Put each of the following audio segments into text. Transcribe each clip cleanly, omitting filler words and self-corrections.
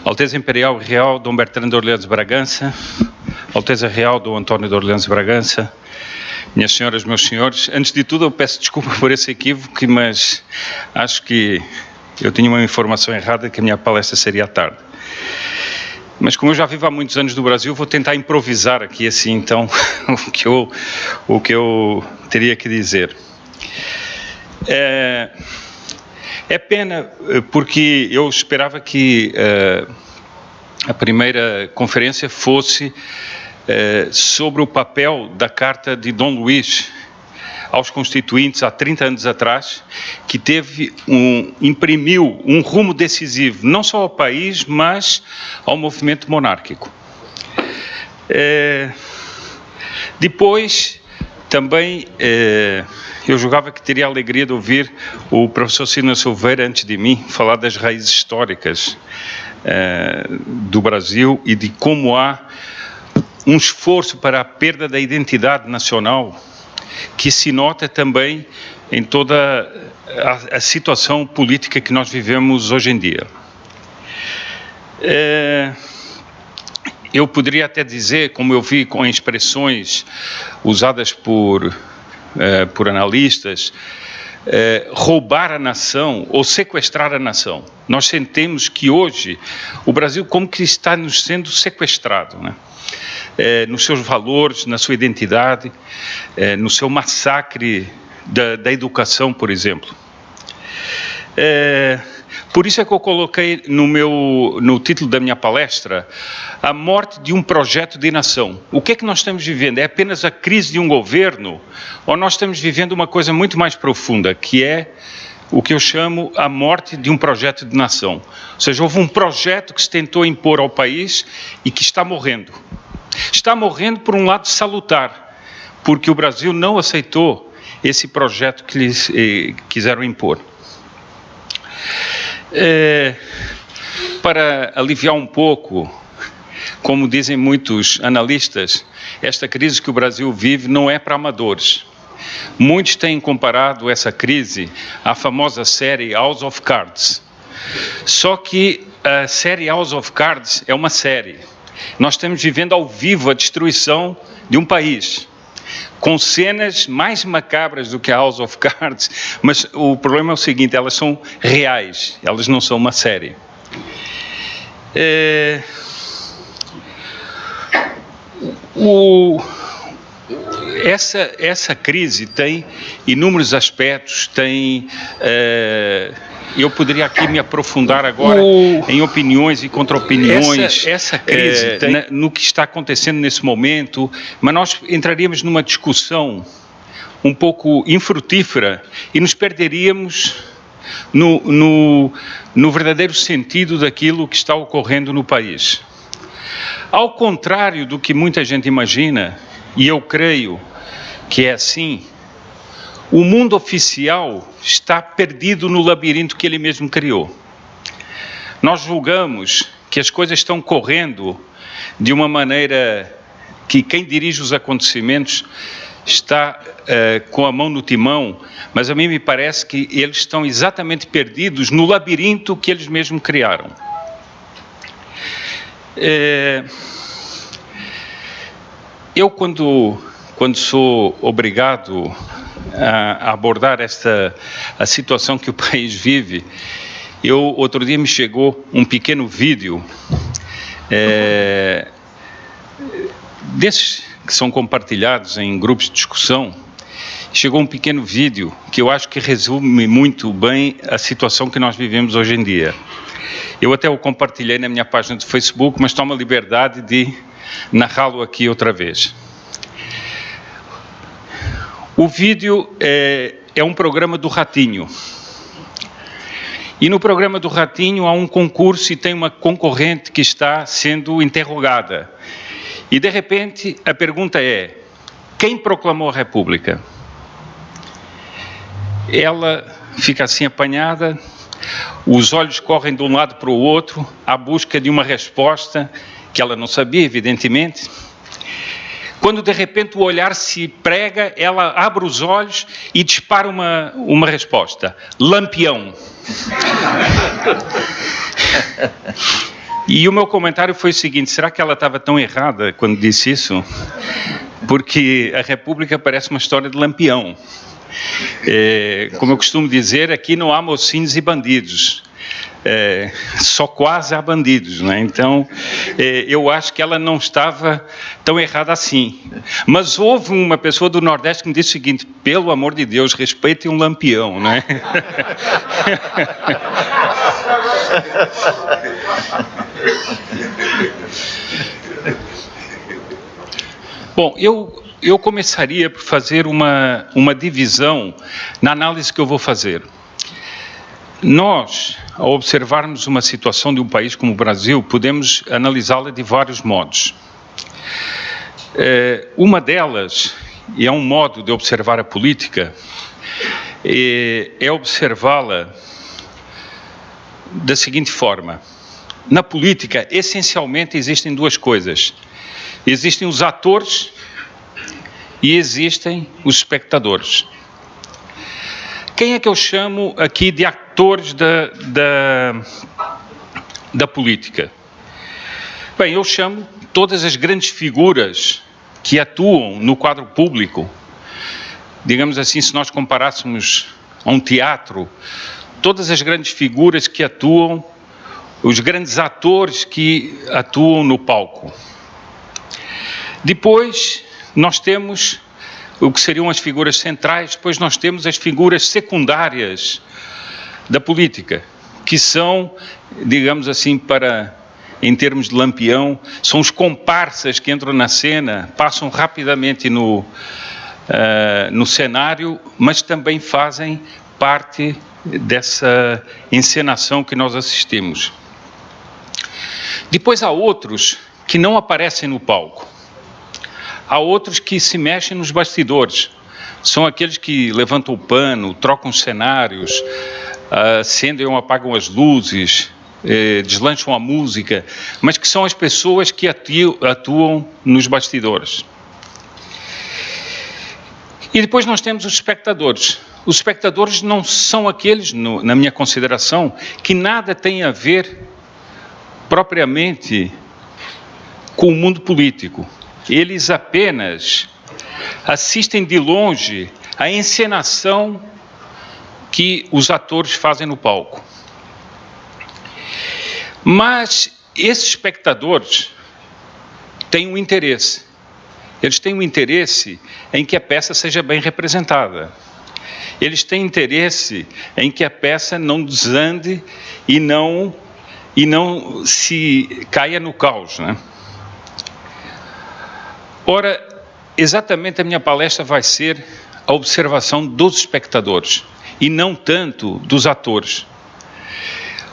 Alteza Imperial Real Dom Bertrand de Orleans Bragança, Alteza Real Dom António de Orleans Bragança, minhas senhoras, meus senhores, antes de tudo eu peço desculpa por esse equívoco, mas acho que eu tinha uma informação errada que a minha palestra seria à tarde. Mas como eu já vivo há muitos anos no Brasil, vou tentar improvisar aqui assim, então, o que eu teria que dizer. É pena, porque eu esperava que a primeira conferência fosse sobre o papel da Carta de Dom Luís aos Constituintes há 30 anos atrás, que imprimiu um rumo decisivo, não só ao país, mas ao movimento monárquico. Depois, também, eu julgava que teria a alegria de ouvir o professor Sidney Silveira, antes de mim, falar das raízes históricas do Brasil e de como há um esforço para a perda da identidade nacional que se nota também em toda a situação política que nós vivemos hoje em dia. Eu poderia até dizer, como eu vi com expressões usadas por analistas, roubar a nação ou sequestrar a nação. Nós sentimos que hoje o Brasil como que está nos sendo sequestrado, né? Nos seus valores, na sua identidade, no seu massacre da educação, por exemplo. Por isso é que eu coloquei no título da minha palestra a morte de um projeto de nação. O que é que nós estamos vivendo? É apenas a crise de um governo? Ou nós estamos vivendo uma coisa muito mais profunda, que é o que eu chamo a morte de um projeto de nação? Ou seja, houve um projeto que se tentou impor ao país e que está morrendo. Está morrendo por um lado salutar, porque o Brasil não aceitou esse projeto que eles quiseram impor. Para aliviar um pouco, como dizem muitos analistas, esta crise que o Brasil vive não é para amadores. Muitos têm comparado essa crise à famosa série House of Cards. Só que a série House of Cards é uma série. Nós estamos vivendo ao vivo a destruição de um país, com cenas mais macabras do que a House of Cards, mas o problema é o seguinte, elas são reais, elas não são uma série. Essa crise tem inúmeros aspectos, eu poderia aqui me aprofundar agora em opiniões e contra-opiniões essa crise no que está acontecendo nesse momento, mas nós entraríamos numa discussão um pouco infrutífera e nos perderíamos no verdadeiro sentido daquilo que está ocorrendo no país. Ao contrário do que muita gente imagina, e eu creio que é assim, o mundo oficial está perdido no labirinto que ele mesmo criou. Nós julgamos que as coisas estão correndo de uma maneira que quem dirige os acontecimentos está com a mão no timão, mas a mim me parece que eles estão exatamente perdidos no labirinto que eles mesmos criaram. Eu, quando sou obrigado a abordar a situação que o país vive, outro dia me chegou um pequeno vídeo, desses que são compartilhados em grupos de discussão, chegou um pequeno vídeo que eu acho que resume muito bem a situação que nós vivemos hoje em dia. Eu até o compartilhei na minha página do Facebook, mas tomo a liberdade de narrá-lo aqui outra vez. O vídeo é um programa do Ratinho. E no programa do Ratinho há um concurso e tem uma concorrente que está sendo interrogada. E de repente a pergunta é: quem proclamou a República? Ela fica assim apanhada, os olhos correm de um lado para o outro, à busca de uma resposta que ela não sabia, evidentemente. Quando de repente o olhar se prega, ela abre os olhos e dispara uma resposta: Lampião. E o meu comentário foi o seguinte: será que ela estava tão errada quando disse isso? Porque a República parece uma história de Lampião. Como eu costumo dizer, aqui não há mocinhos e bandidos. Só quase há bandidos, né? Então, eu acho que ela não estava tão errada assim. Mas houve uma pessoa do Nordeste que me disse o seguinte: pelo amor de Deus, respeitem um Lampião, né? Bom, eu começaria por fazer uma divisão na análise que eu vou fazer. Nós, ao observarmos uma situação de um país como o Brasil, podemos analisá-la de vários modos. Uma delas, e é um modo de observar a política, é observá-la da seguinte forma: na política, essencialmente, existem duas coisas. Existem os atores e existem os espectadores. Quem é que eu chamo aqui de atores da política? Bem, eu chamo todas as grandes figuras que atuam no quadro público. Digamos assim, se nós comparássemos a um teatro, todas as grandes figuras que atuam, os grandes atores que atuam no palco. Depois, nós temos o que seriam as figuras centrais, depois nós temos as figuras secundárias da política, que são, digamos assim, em termos de Lampião, são os comparsas que entram na cena, passam rapidamente no cenário, mas também fazem parte dessa encenação que nós assistimos. Depois há outros que não aparecem no palco. Há outros que se mexem nos bastidores. São aqueles que levantam o pano, trocam os cenários, acendem ou apagam as luzes, deslancham a música, mas que são as pessoas que atuam nos bastidores. E depois nós temos os espectadores. Os espectadores não são aqueles, na minha consideração, que nada têm a ver propriamente com o mundo político. Eles apenas assistem de longe à encenação que os atores fazem no palco. Mas esses espectadores têm um interesse. Eles têm um interesse em que a peça seja bem representada. Eles têm interesse em que a peça não desande e não se caia no caos, né? Ora, exatamente a minha palestra vai ser a observação dos espectadores e não tanto dos atores.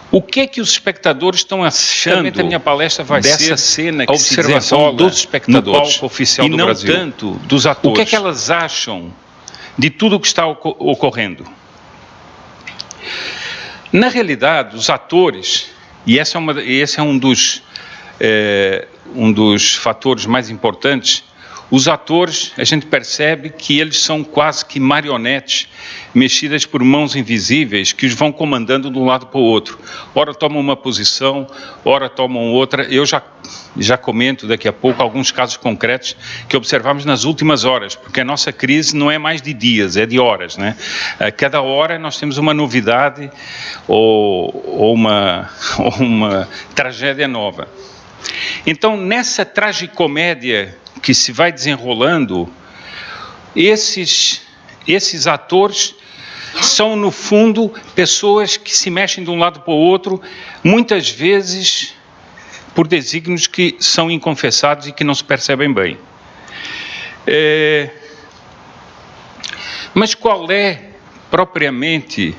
O que é que os espectadores estão achando? A minha palestra vai ser cena que a observação dos espectadores no palco oficial do Brasil, e não tanto dos atores. O que é que elas acham de tudo o que está ocorrendo? Na realidade, os atores, e esse é um dos fatores mais importantes, os atores, a gente percebe que eles são quase que marionetes mexidas por mãos invisíveis que os vão comandando de um lado para o outro. Ora tomam uma posição, ora tomam outra. Eu já comento daqui a pouco alguns casos concretos que observamos nas últimas horas, porque a nossa crise não é mais de dias, é de horas, né? A cada hora nós temos uma novidade ou uma tragédia nova. Então, nessa tragicomédia que se vai desenrolando, esses atores são, no fundo, pessoas que se mexem de um lado para o outro, muitas vezes por desígnios que são inconfessados e que não se percebem bem. Mas qual é, propriamente,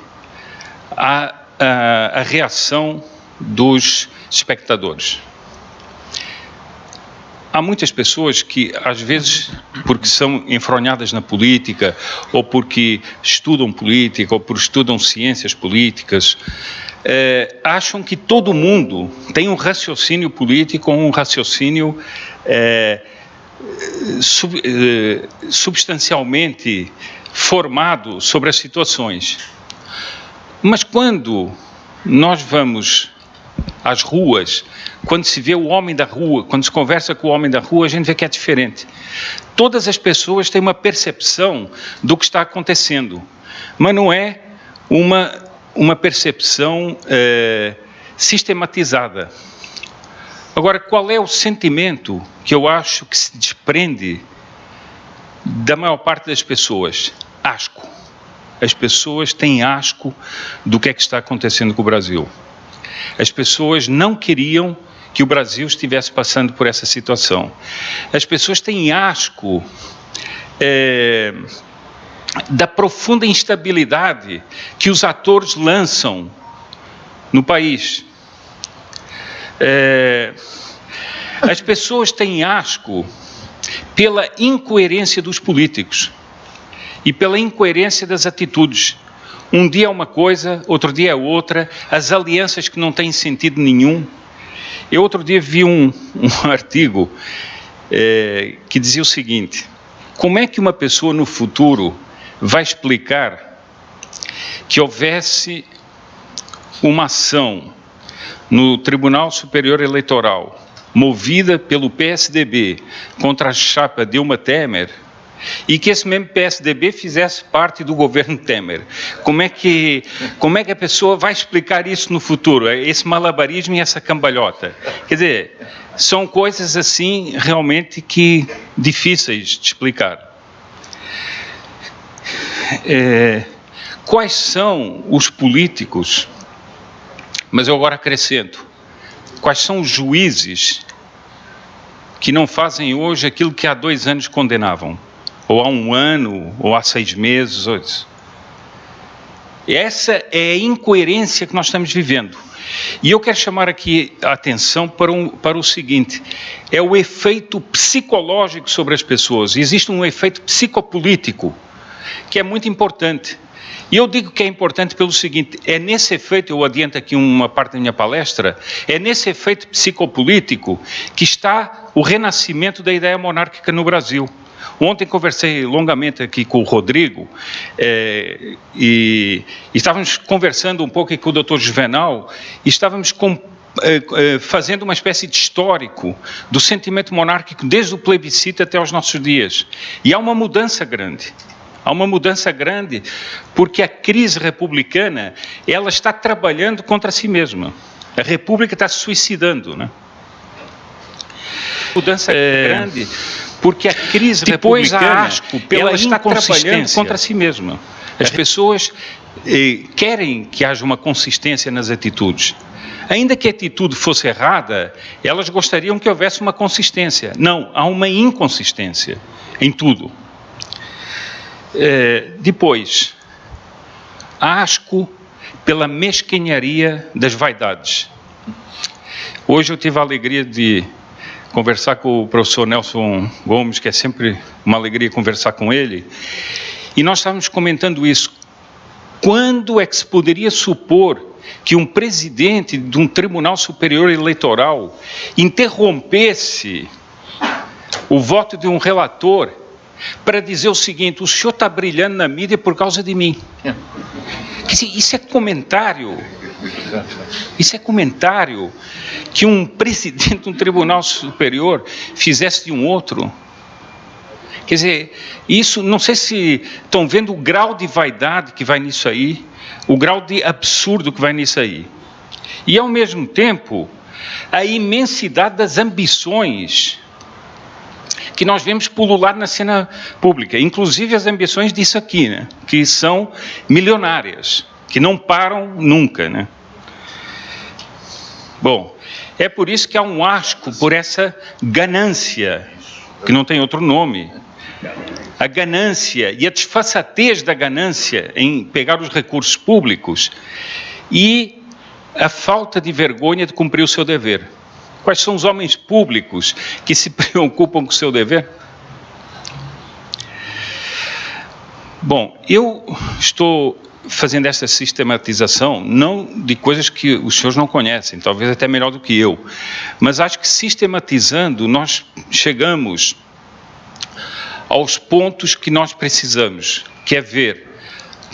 a reação dos espectadores? Há muitas pessoas que, às vezes, porque são enfronhadas na política, ou porque estudam política, ou porque estudam ciências políticas, acham que todo mundo tem um raciocínio político, um raciocínio substancialmente formado sobre as situações. Mas quando nós vamos às ruas, quando se vê o homem da rua, quando se conversa com o homem da rua, a gente vê que é diferente. Todas as pessoas têm uma percepção do que está acontecendo, mas não é uma percepção sistematizada. Agora, qual é o sentimento que eu acho que se desprende da maior parte das pessoas? Asco. As pessoas têm asco do que é que está acontecendo com o Brasil. As pessoas não queriam que o Brasil estivesse passando por essa situação. As pessoas têm asco da profunda instabilidade que os atores lançam no país. As pessoas têm asco pela incoerência dos políticos e pela incoerência das atitudes. Um dia é uma coisa, outro dia é outra, as alianças que não têm sentido nenhum. Eu outro dia vi um artigo que dizia o seguinte: como é que uma pessoa no futuro vai explicar que houvesse uma ação no Tribunal Superior Eleitoral movida pelo PSDB contra a chapa Dilma Temer, e que esse mesmo PSDB fizesse parte do governo Temer? Como é que a pessoa vai explicar isso no futuro? Esse malabarismo e essa cambalhota. Quer dizer, são coisas assim realmente que difíceis de explicar. Quais são os políticos, mas eu agora acrescento, quais são os juízes que não fazem hoje aquilo que há 2 anos condenavam? Ou há 1 ano, ou há 6 meses, ou isso. Essa é a incoerência que nós estamos vivendo. E eu quero chamar aqui a atenção para o seguinte: é o efeito psicológico sobre as pessoas. Existe um efeito psicopolítico que é muito importante. E eu digo que é importante pelo seguinte: é nesse efeito, eu adianto aqui uma parte da minha palestra, é nesse efeito psicopolítico que está o renascimento da ideia monárquica no Brasil. Ontem conversei longamente aqui com o Rodrigo e estávamos conversando um pouco aqui com o Dr. Juvenal e estávamos fazendo uma espécie de histórico do sentimento monárquico desde o plebiscito até aos nossos dias. E há uma mudança grande. Há uma mudança grande porque a crise republicana, ela está trabalhando contra si mesma. A República está se suicidando, né? Mudança grande porque a crise republicana, ela está trabalhando contra si mesma. As pessoas querem que haja uma consistência nas atitudes. Ainda que a atitude fosse errada, elas gostariam que houvesse uma consistência. Não, há uma inconsistência em tudo. Depois, asco pela mesquinharia das vaidades. Hoje eu tive a alegria de conversar com o professor Nelson Gomes, que é sempre uma alegria conversar com ele, e nós estávamos comentando isso. Quando é que se poderia supor que um presidente de um Tribunal Superior Eleitoral interrompesse o voto de um relator para dizer o seguinte: o senhor está brilhando na mídia por causa de mim? Isso é comentário. Isso é comentário que um presidente de um tribunal superior fizesse de um outro. Quer dizer, isso, não sei se estão vendo o grau de vaidade que vai nisso aí, o grau de absurdo que vai nisso aí. E, ao mesmo tempo, a imensidade das ambições que nós vemos pulular na cena pública, inclusive as ambições disso aqui, né? Que são milionárias, que não param nunca, né? Bom, é por isso que há um asco por essa ganância, que não tem outro nome. A ganância e a desfaçatez da ganância em pegar os recursos públicos e a falta de vergonha de cumprir o seu dever. Quais são os homens públicos que se preocupam com o seu dever? Bom, eu estou fazendo essa sistematização, não de coisas que os senhores não conhecem, talvez até melhor do que eu, mas acho que sistematizando nós chegamos aos pontos que nós precisamos, que é ver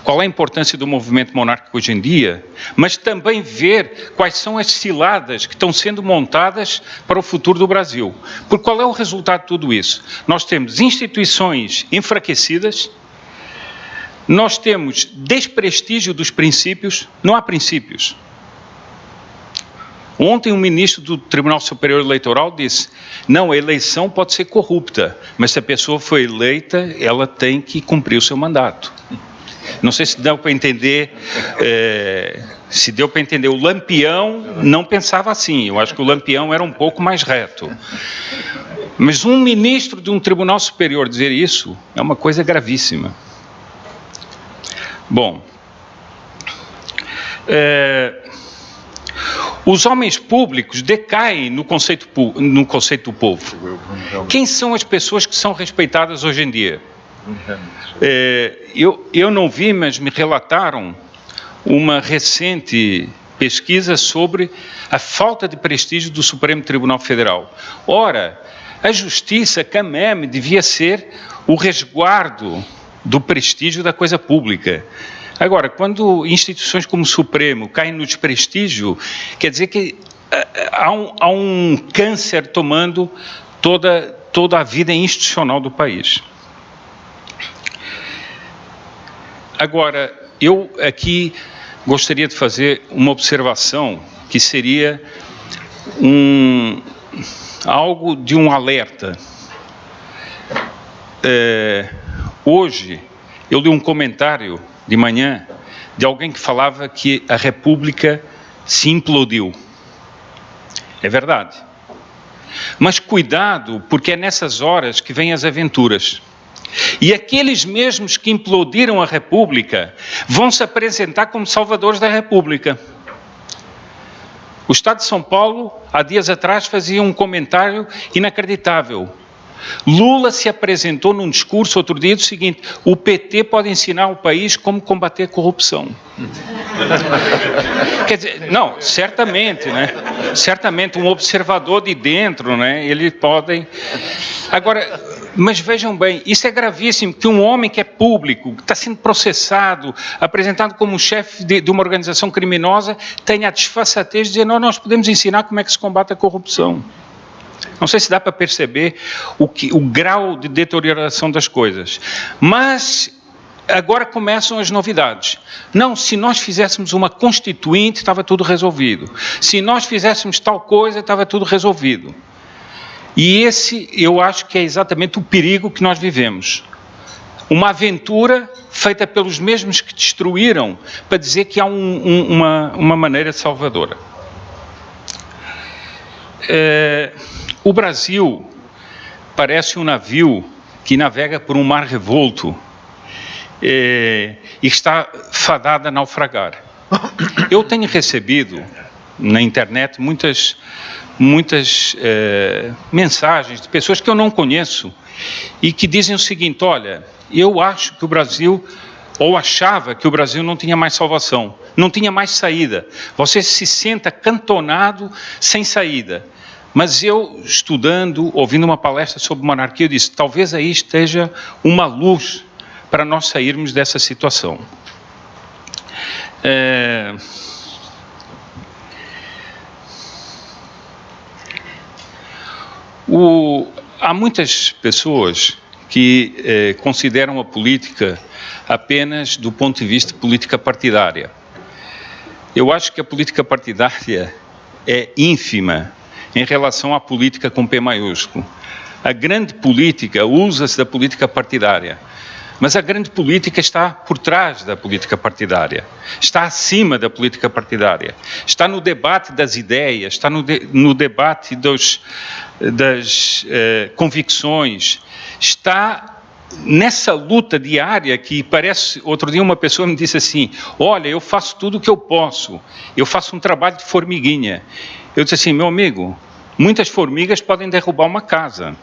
qual é a importância do movimento monárquico hoje em dia, mas também ver quais são as ciladas que estão sendo montadas para o futuro do Brasil. Porque qual é o resultado de tudo isso? Nós temos instituições enfraquecidas, nós temos desprestígio dos princípios, não há princípios. Ontem um ministro do Tribunal Superior Eleitoral disse, não, a eleição pode ser corrupta, mas se a pessoa foi eleita, ela tem que cumprir o seu mandato. Não sei se deu para entender, o Lampião não pensava assim, eu acho que o Lampião era um pouco mais reto. Mas um ministro de um Tribunal Superior dizer isso é uma coisa gravíssima. Bom, os homens públicos decaem no conceito do povo. Quem são as pessoas que são respeitadas hoje em dia? Eu não vi, mas me relataram uma recente pesquisa sobre a falta de prestígio do Supremo Tribunal Federal. Ora, a justiça, CAMEM, devia ser o resguardo do prestígio da coisa pública. Agora, quando instituições como o Supremo caem no desprestígio, quer dizer que há um câncer tomando toda a vida institucional do país. Agora, eu aqui gostaria de fazer uma observação que seria algo de um alerta. Hoje, eu li um comentário de manhã de alguém que falava que a República se implodiu. É verdade. Mas cuidado, porque é nessas horas que vêm as aventuras. E aqueles mesmos que implodiram a República vão se apresentar como salvadores da República. O Estado de São Paulo, há dias atrás, fazia um comentário inacreditável. Lula se apresentou num discurso outro dia do seguinte, o PT pode ensinar ao país como combater a corrupção. Quer dizer, não, certamente, né? Certamente um observador de dentro, né? Eles podem... Agora, mas vejam bem, isso é gravíssimo, que um homem que é público, que está sendo processado, apresentado como chefe de uma organização criminosa, tenha a desfaçatez de dizer, não, nós podemos ensinar como é que se combate a corrupção. Não sei se dá para perceber o grau de deterioração das coisas. Mas agora começam as novidades. Não, se nós fizéssemos uma constituinte, estava tudo resolvido. Se nós fizéssemos tal coisa, estava tudo resolvido. E esse, eu acho que é exatamente o perigo que nós vivemos. Uma aventura feita pelos mesmos que destruíram, para dizer que há uma maneira salvadora. O Brasil parece um navio que navega por um mar revolto e está fadado a naufragar. Eu tenho recebido na internet muitas mensagens de pessoas que eu não conheço e que dizem o seguinte, olha, eu acho que o Brasil, ou achava que o Brasil não tinha mais salvação, não tinha mais saída. Você se sente acantonado sem saída. Mas eu, estudando, ouvindo uma palestra sobre monarquia, eu disse, talvez aí esteja uma luz para nós sairmos dessa situação. Há muitas pessoas que consideram a política apenas do ponto de vista de política partidária. Eu acho que a política partidária é ínfima em relação à política com P maiúsculo. A grande política usa-se da política partidária, mas a grande política está por trás da política partidária, está acima da política partidária, está no debate das ideias, está no debate das convicções, está nessa luta diária que parece... Outro dia uma pessoa me disse assim, olha, eu faço tudo o que eu posso, eu faço um trabalho de formiguinha. Eu disse assim, meu amigo, muitas formigas podem derrubar uma casa.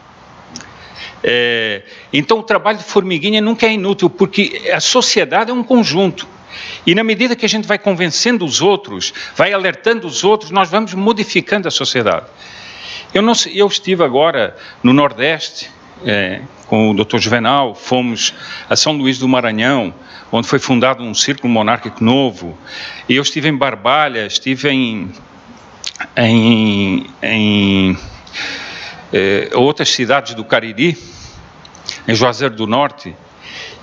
Então o trabalho de formiguinha nunca é inútil, porque a sociedade é um conjunto. E na medida que a gente vai convencendo os outros, vai alertando os outros, nós vamos modificando a sociedade. Eu estive agora no Nordeste, com o Dr. Juvenal, fomos a São Luís do Maranhão, onde foi fundado um círculo monárquico novo. Eu estive em Barbalha, estive em outras cidades do Cariri, em Juazeiro do Norte,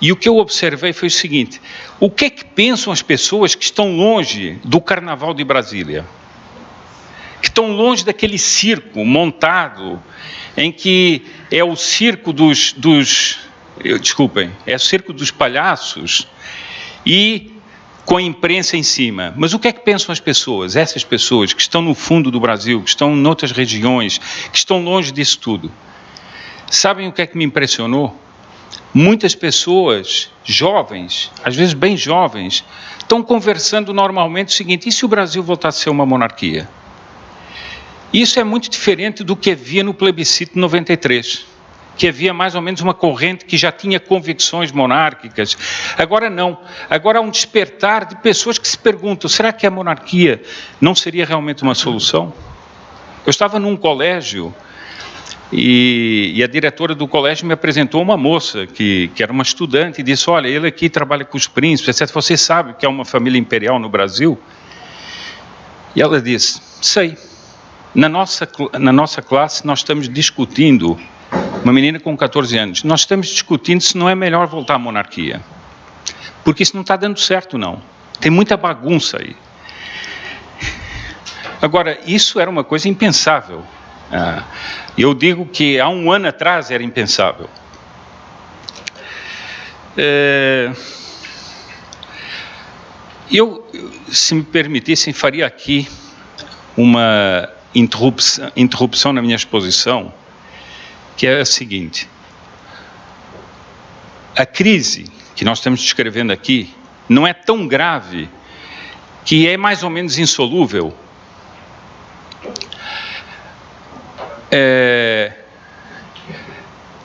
e o que eu observei foi o seguinte: o que é que pensam as pessoas que estão longe do Carnaval de Brasília? Que estão longe daquele circo montado, em que é o circo é o circo dos palhaços, e com a imprensa em cima. Mas o que é que pensam as pessoas? Essas pessoas que estão no fundo do Brasil, que estão em outras regiões, que estão longe disso tudo. Sabem o que é que me impressionou? Muitas pessoas jovens, às vezes bem jovens, estão conversando normalmente o seguinte: e se o Brasil voltar a ser uma monarquia? Isso é muito diferente do que havia no plebiscito de 93, que havia mais ou menos uma corrente que já tinha convicções monárquicas. Agora não. Agora há um despertar de pessoas que se perguntam: será que a monarquia não seria realmente uma solução? Eu estava num colégio e a diretora do colégio me apresentou uma moça que era uma estudante e disse: olha, ele aqui trabalha com os príncipes, etc. Você sabe que é uma família imperial no Brasil? E ela disse: sei. Na nossa classe nós estamos discutindo, uma menina com 14 anos, nós estamos discutindo se não é melhor voltar à monarquia. Porque isso não está dando certo, não. Tem muita bagunça aí. Agora, isso era uma coisa impensável. Eu digo que há um ano atrás era impensável. Eu, se me permitissem, faria aqui uma interrupção na minha exposição, que é a seguinte: a crise que nós estamos descrevendo aqui não é tão grave que é mais ou menos insolúvel.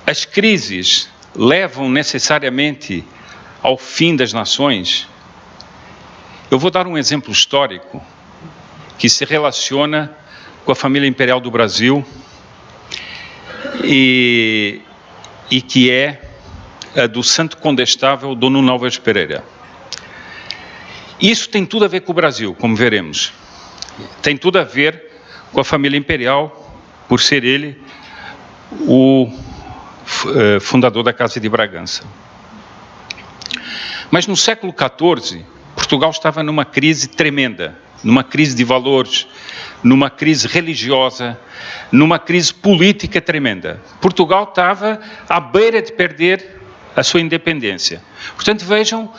As crises levam necessariamente ao fim das nações. Eu vou dar um exemplo histórico que se relaciona com a família imperial do Brasil e que é a do Santo Condestável Dom Nuno Álvares Pereira. Isso tem tudo a ver com o Brasil, como veremos. Tem tudo a ver com a família imperial, por ser ele o fundador da Casa de Bragança. Mas no século XIV, Portugal estava numa crise tremenda, numa crise de valores, numa crise religiosa, numa crise política tremenda. Portugal estava à beira de perder a sua independência. Portanto, vejam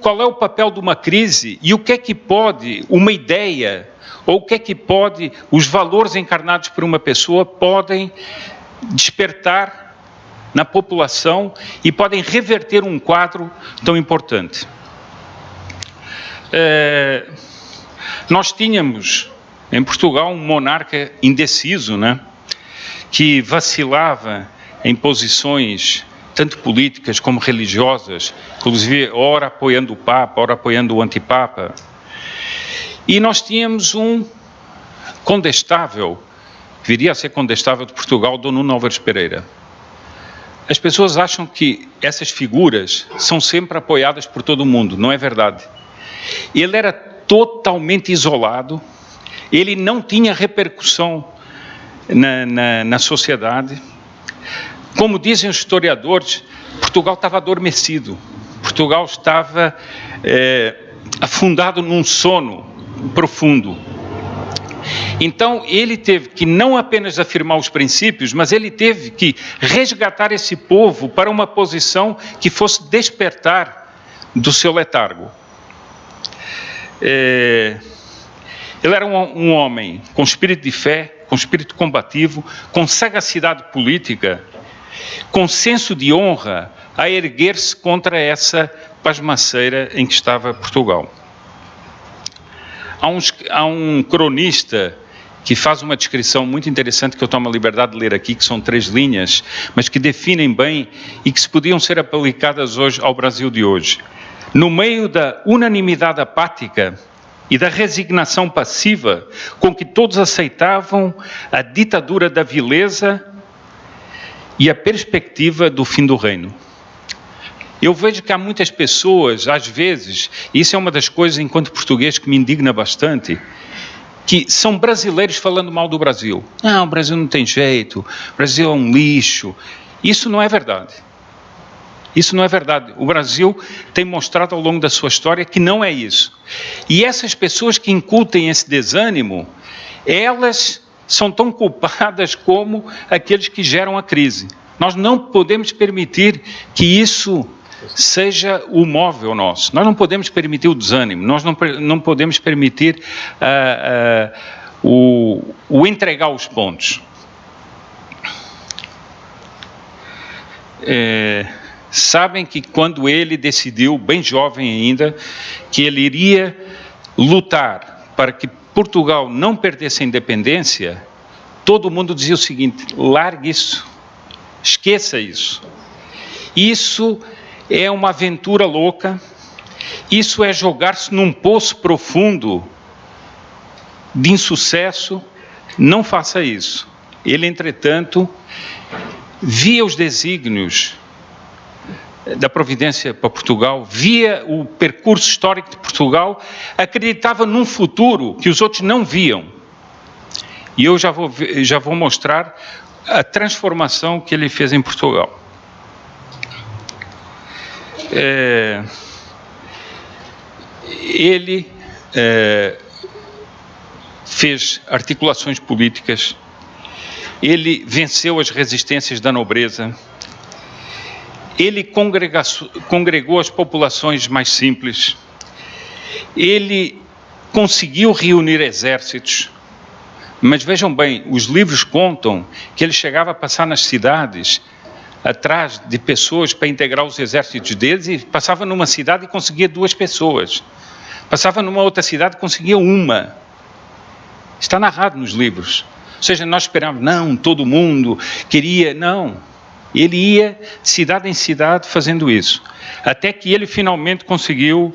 qual é o papel de uma crise e o que é que pode uma ideia, ou o que é que pode os valores encarnados por uma pessoa podem despertar na população e podem reverter um quadro tão importante. Nós tínhamos em Portugal um monarca indeciso, né, que vacilava em posições tanto políticas como religiosas, inclusive ora apoiando o Papa, ora apoiando o antipapa. E nós tínhamos um condestável, que viria a ser condestável de Portugal, Dom Nuno Álvares Pereira. As pessoas acham que essas figuras são sempre apoiadas por todo mundo. Não é verdade. Ele era totalmente isolado, ele não tinha repercussão na sociedade. Como dizem os historiadores, Portugal estava adormecido, Portugal estava afundado num sono profundo. Então, ele teve que não apenas afirmar os princípios, mas ele teve que resgatar esse povo para uma posição que fosse despertar do seu letargo. Ele era um homem com espírito de fé, com espírito combativo, com sagacidade política, com senso de honra a erguer-se contra essa pasmaceira em que estava Portugal. Há um cronista que faz uma descrição muito interessante que eu tomo a liberdade de ler aqui, que são 3 linhas, mas que definem bem e que se podiam ser aplicadas hoje ao Brasil de hoje. No meio da unanimidade apática e da resignação passiva com que todos aceitavam a ditadura da vileza e a perspectiva do fim do reino. Eu vejo que há muitas pessoas, às vezes, e isso é uma das coisas, enquanto português, que me indigna bastante, que são brasileiros falando mal do Brasil. Não, o Brasil não tem jeito, o Brasil é um lixo. Isso não é verdade. Isso não é verdade. O Brasil tem mostrado ao longo da sua história que não é isso. E essas pessoas que incutem esse desânimo, elas são tão culpadas como aqueles que geram a crise. Nós não podemos permitir que isso seja o móvel nosso. Nós não podemos permitir o desânimo, nós não podemos permitir o entregar os pontos. Sabem que quando ele decidiu, bem jovem ainda, que ele iria lutar para que Portugal não perdesse a independência, todo mundo dizia o seguinte: largue isso, esqueça isso. Isso é uma aventura louca, isso é jogar-se num poço profundo de insucesso, não faça isso. Ele, entretanto, via os desígnios da providência para Portugal, via o percurso histórico de Portugal, acreditava num futuro que os outros não viam. E eu já vou mostrar a transformação que ele fez em Portugal. Ele fez articulações políticas, ele venceu as resistências da nobreza, ele congregou as populações mais simples, ele conseguiu reunir exércitos, mas vejam bem, os livros contam que ele chegava a passar nas cidades atrás de pessoas para integrar os exércitos deles, e passava numa cidade e conseguia 2 pessoas. Passava numa outra cidade e conseguia 1. Está narrado nos livros. Ou seja, nós esperávamos, não, todo mundo queria, não. Ele ia de cidade em cidade fazendo isso. Até que ele finalmente conseguiu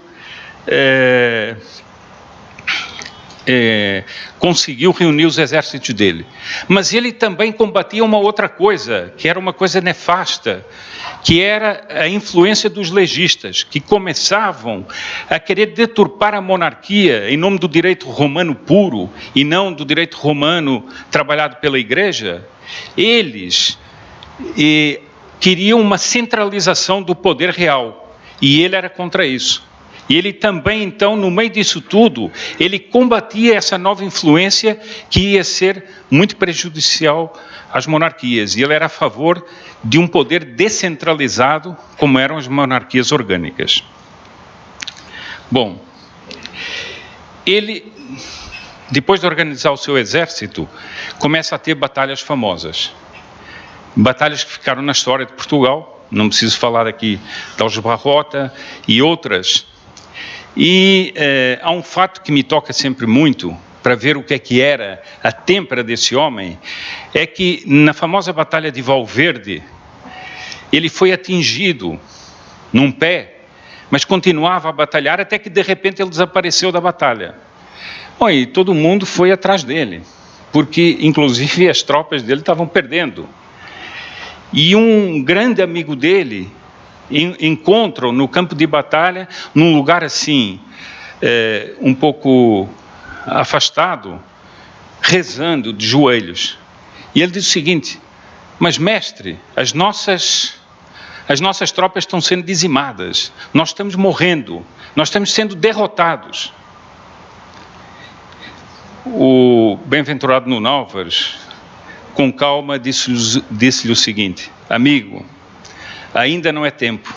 reunir os exércitos dele. Mas ele também combatia uma outra coisa, que era uma coisa nefasta, que era a influência dos legistas, que começavam a querer deturpar a monarquia em nome do direito romano puro e não do direito romano trabalhado pela Igreja. Eles queriam uma centralização do poder real, e ele era contra isso. E ele também, então, no meio disso tudo, ele combatia essa nova influência que ia ser muito prejudicial às monarquias. E ele era a favor de um poder descentralizado, como eram as monarquias orgânicas. Bom, ele, depois de organizar o seu exército, começa a ter batalhas famosas. Batalhas que ficaram na história de Portugal, não preciso falar aqui de Aljubarrota e outras. E há um fato que me toca sempre muito, para ver o que era a têmpera desse homem, é que na famosa Batalha de Valverde, ele foi atingido num pé, mas continuava a batalhar até que de repente ele desapareceu da batalha. Bom, e todo mundo foi atrás dele, porque inclusive as tropas dele estavam perdendo. E um grande amigo dele encontram no campo de batalha, num lugar assim, um pouco afastado, rezando de joelhos. E ele diz o seguinte: mas mestre, as nossas tropas estão sendo dizimadas, nós estamos morrendo, nós estamos sendo derrotados. O bem-aventurado Nuno Álvares, com calma, disse-lhe o seguinte: amigo, ainda não é tempo.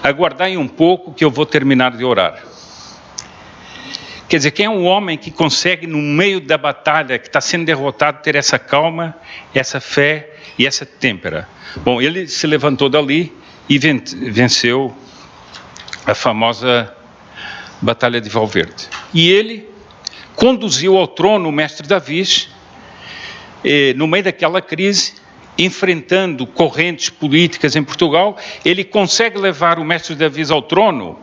Aguardai um pouco que eu vou terminar de orar. Quer dizer, quem é um homem que consegue, no meio da batalha, que está sendo derrotado, ter essa calma, essa fé e essa têmpera? Bom, ele se levantou dali e venceu a famosa Batalha de Valverde. E ele conduziu ao trono o mestre Davi, no meio daquela crise, enfrentando correntes políticas em Portugal. Ele consegue levar o mestre Davi ao trono,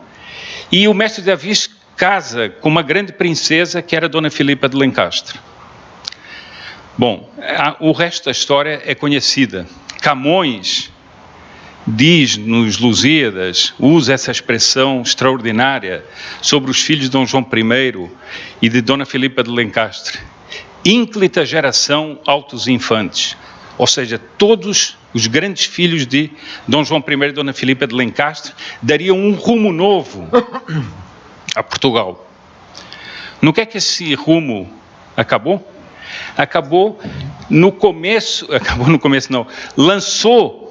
e o mestre Davi casa com uma grande princesa que era Dona Filipa de Lencastre. Bom, o resto da história é conhecida. Camões diz nos Lusíadas, usa essa expressão extraordinária sobre os filhos de Dom João I e de Dona Filipa de Lencastre. Ínclita geração altos infantes, ou seja, todos os grandes filhos de Dom João I e Dona Filipa de Lencastre dariam um rumo novo a Portugal. No que é que esse rumo acabou? Lançou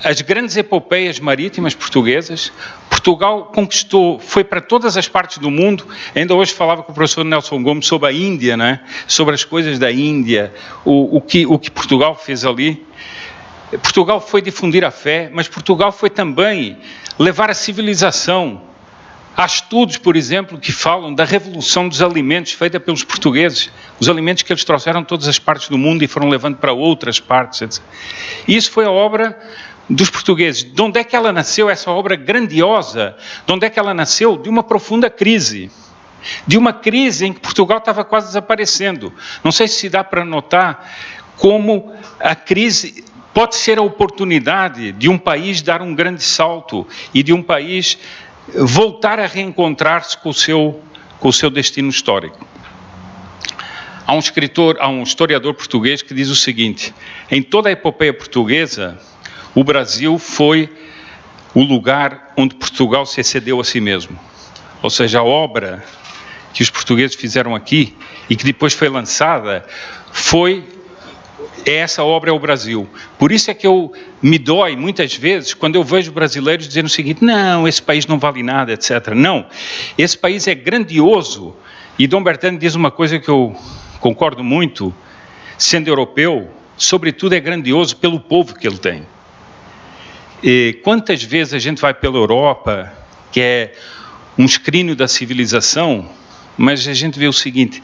as grandes epopeias marítimas portuguesas. Portugal conquistou, foi para todas as partes do mundo. Ainda hoje falava com o professor Nelson Gomes sobre a Índia, né? Sobre as coisas da Índia, o que Portugal fez ali. Portugal foi difundir a fé, mas Portugal foi também levar a civilização. Há estudos, por exemplo, que falam da revolução dos alimentos feita pelos portugueses, os alimentos que eles trouxeram de todas as partes do mundo e foram levando para outras partes, etc. E isso foi a obra dos portugueses. De onde é que ela nasceu, essa obra grandiosa? De onde é que ela nasceu? De uma profunda crise. De uma crise em que Portugal estava quase desaparecendo. Não sei se dá para notar como a crise pode ser a oportunidade de um país dar um grande salto e de um país voltar a reencontrar-se com o seu destino histórico. Há um historiador português que diz o seguinte: em toda a epopeia portuguesa, o Brasil foi o lugar onde Portugal se excedeu a si mesmo. Ou seja, a obra que os portugueses fizeram aqui e que depois foi lançada, essa obra é o Brasil. Por isso é que me dói muitas vezes quando eu vejo brasileiros dizendo o seguinte: não, esse país não vale nada, etc. Não, esse país é grandioso. E Dom Bertani diz uma coisa que eu concordo muito: sendo europeu, sobretudo é grandioso pelo povo que ele tem. E quantas vezes a gente vai pela Europa, que é um escrínio da civilização, mas a gente vê o seguinte: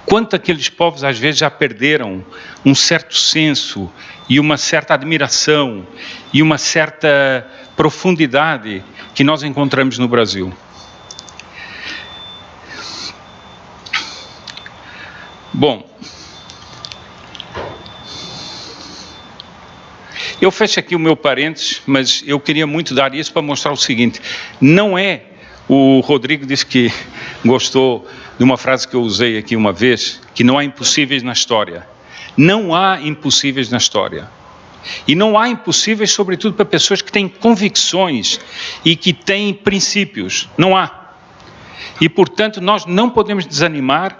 quanto aqueles povos às vezes já perderam um certo senso e uma certa admiração e uma certa profundidade que nós encontramos no Brasil. Bom, eu fecho aqui o meu parênteses, mas eu queria muito dar isso para mostrar o seguinte: não é, o Rodrigo disse que gostou de uma frase que eu usei aqui uma vez, que não há impossíveis na história. Não há impossíveis na história. E não há impossíveis, sobretudo, para pessoas que têm convicções e que têm princípios. Não há. E, portanto, nós não podemos desanimar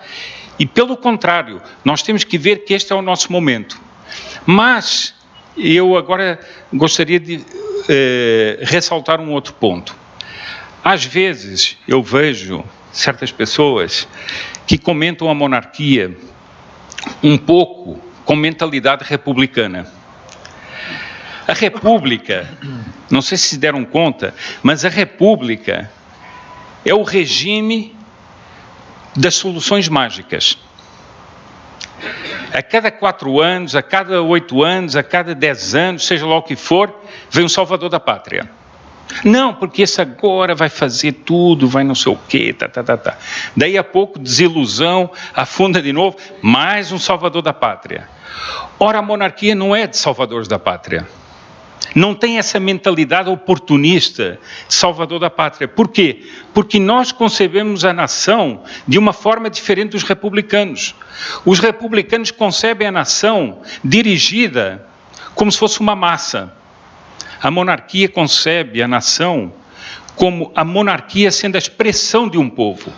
e, pelo contrário, nós temos que ver que este é o nosso momento. Mas eu agora gostaria de ressaltar um outro ponto. Às vezes eu vejo certas pessoas que comentam a monarquia um pouco com mentalidade republicana. A República, não sei se deram conta, mas a República é o regime das soluções mágicas. A cada 4 anos, a cada 8 anos, a cada 10 anos, seja lá o que for, vem o salvador da pátria. Não, porque esse agora vai fazer tudo, vai não sei o quê, tá. Daí a pouco, desilusão, afunda de novo, mais um salvador da pátria. Ora, a monarquia não é de salvadores da pátria. Não tem essa mentalidade oportunista de salvador da pátria. Por quê? Porque nós concebemos a nação de uma forma diferente dos republicanos. Os republicanos concebem a nação dirigida como se fosse uma massa. A monarquia concebe a nação como a monarquia sendo a expressão de um povo.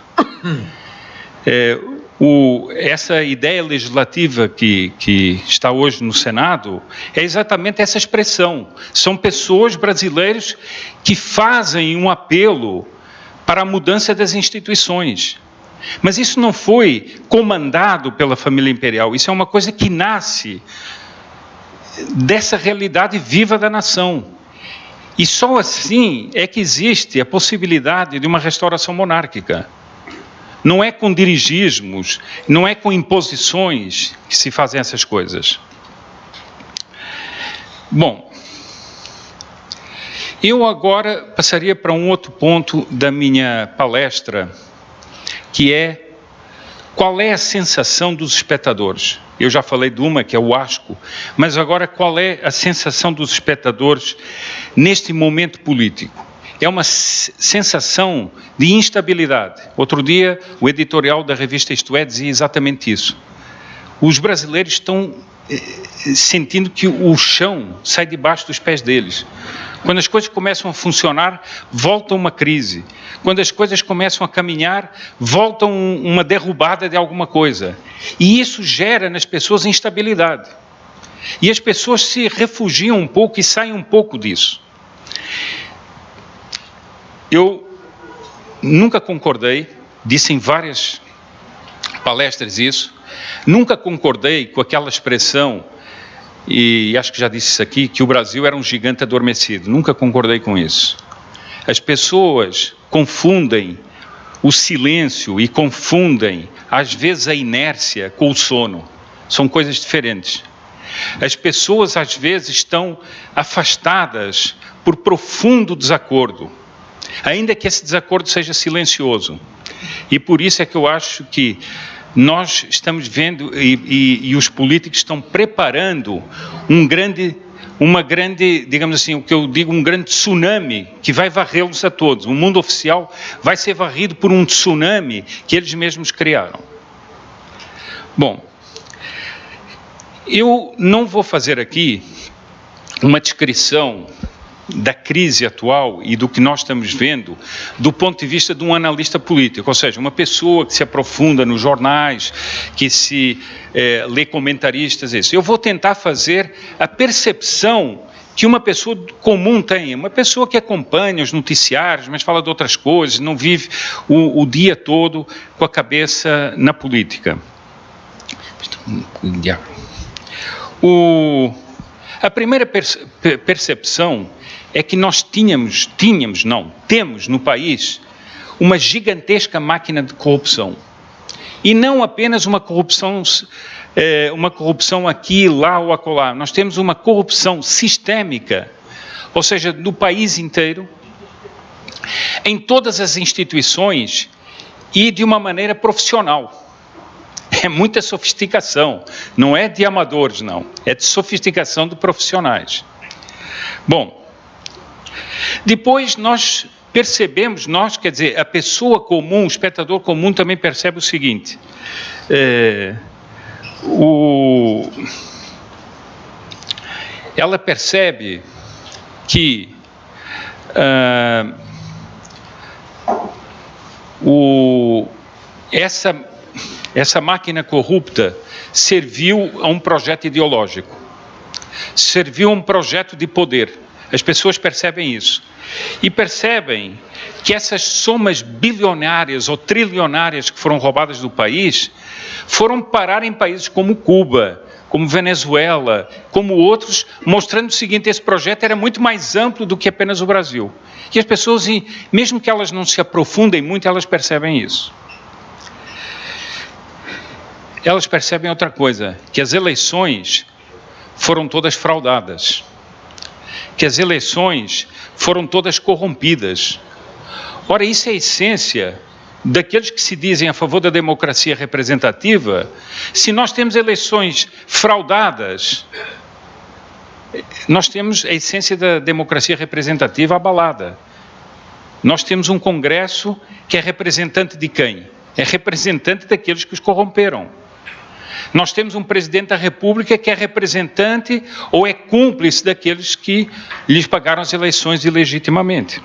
Essa ideia legislativa que está hoje no Senado é exatamente essa expressão. São pessoas brasileiras que fazem um apelo para a mudança das instituições. Mas isso não foi comandado pela família imperial, isso é uma coisa que nasce dessa realidade viva da nação. E só assim é que existe a possibilidade de uma restauração monárquica. Não é com dirigismos, não é com imposições que se fazem essas coisas. Bom, eu agora passaria para um outro ponto da minha palestra, que é Qual é a sensação dos espectadores? Eu já falei de uma, que é o asco, mas agora qual é a sensação dos espectadores neste momento político? É uma sensação de instabilidade. Outro dia, o editorial da revista Isto É dizia exatamente isso. Os brasileiros estão sentindo que o chão sai debaixo dos pés deles. Quando as coisas começam a funcionar, volta uma crise. Quando as coisas começam a caminhar, volta uma derrubada de alguma coisa. E isso gera nas pessoas instabilidade. E as pessoas se refugiam um pouco e saem um pouco disso. Eu nunca concordei, disse em várias palestras isso, nunca concordei com aquela expressão, e acho que já disse isso aqui, que o Brasil era um gigante adormecido. Nunca concordei com isso. As pessoas confundem o silêncio e confundem, às vezes, a inércia com o sono. São coisas diferentes. As pessoas, às vezes, estão afastadas por profundo desacordo, ainda que esse desacordo seja silencioso. E por isso é que eu acho que nós estamos vendo e os políticos estão preparando uma grande, digamos assim, o que eu digo, um grande tsunami que vai varrê-los a todos. O mundo oficial vai ser varrido por um tsunami que eles mesmos criaram. Bom, eu não vou fazer aqui uma descrição da crise atual e do que nós estamos vendo do ponto de vista de um analista político, ou seja, uma pessoa que se aprofunda nos jornais, que se lê comentaristas, isso. Eu vou tentar fazer a percepção que uma pessoa comum tem, uma pessoa que acompanha os noticiários, mas fala de outras coisas, não vive o dia todo com a cabeça na política. A primeira percepção é que nós temos no país uma gigantesca máquina de corrupção. E não apenas uma corrupção aqui, lá ou acolá. Nós temos uma corrupção sistémica, ou seja, do país inteiro, em todas as instituições e de uma maneira profissional. É muita sofisticação, não é de amadores, não. É de sofisticação de profissionais. Bom, depois nós percebemos, quer dizer, a pessoa comum, o espectador comum também percebe o seguinte, ela percebe que essa máquina corrupta serviu a um projeto ideológico, serviu a um projeto de poder. As pessoas percebem isso. E percebem que essas somas bilionárias ou trilionárias que foram roubadas do país foram parar em países como Cuba, como Venezuela, como outros, mostrando o seguinte: esse projeto era muito mais amplo do que apenas o Brasil. E as pessoas, mesmo que elas não se aprofundem muito, elas percebem isso. Elas percebem outra coisa, que as eleições foram todas fraudadas, que as eleições foram todas corrompidas. Ora, isso é a essência daqueles que se dizem a favor da democracia representativa. Se nós temos eleições fraudadas, nós temos a essência da democracia representativa abalada. Nós temos um Congresso que é representante de quem? É representante daqueles que os corromperam. Nós temos um presidente da República que é representante ou é cúmplice daqueles que lhes pagaram as eleições ilegitimamente.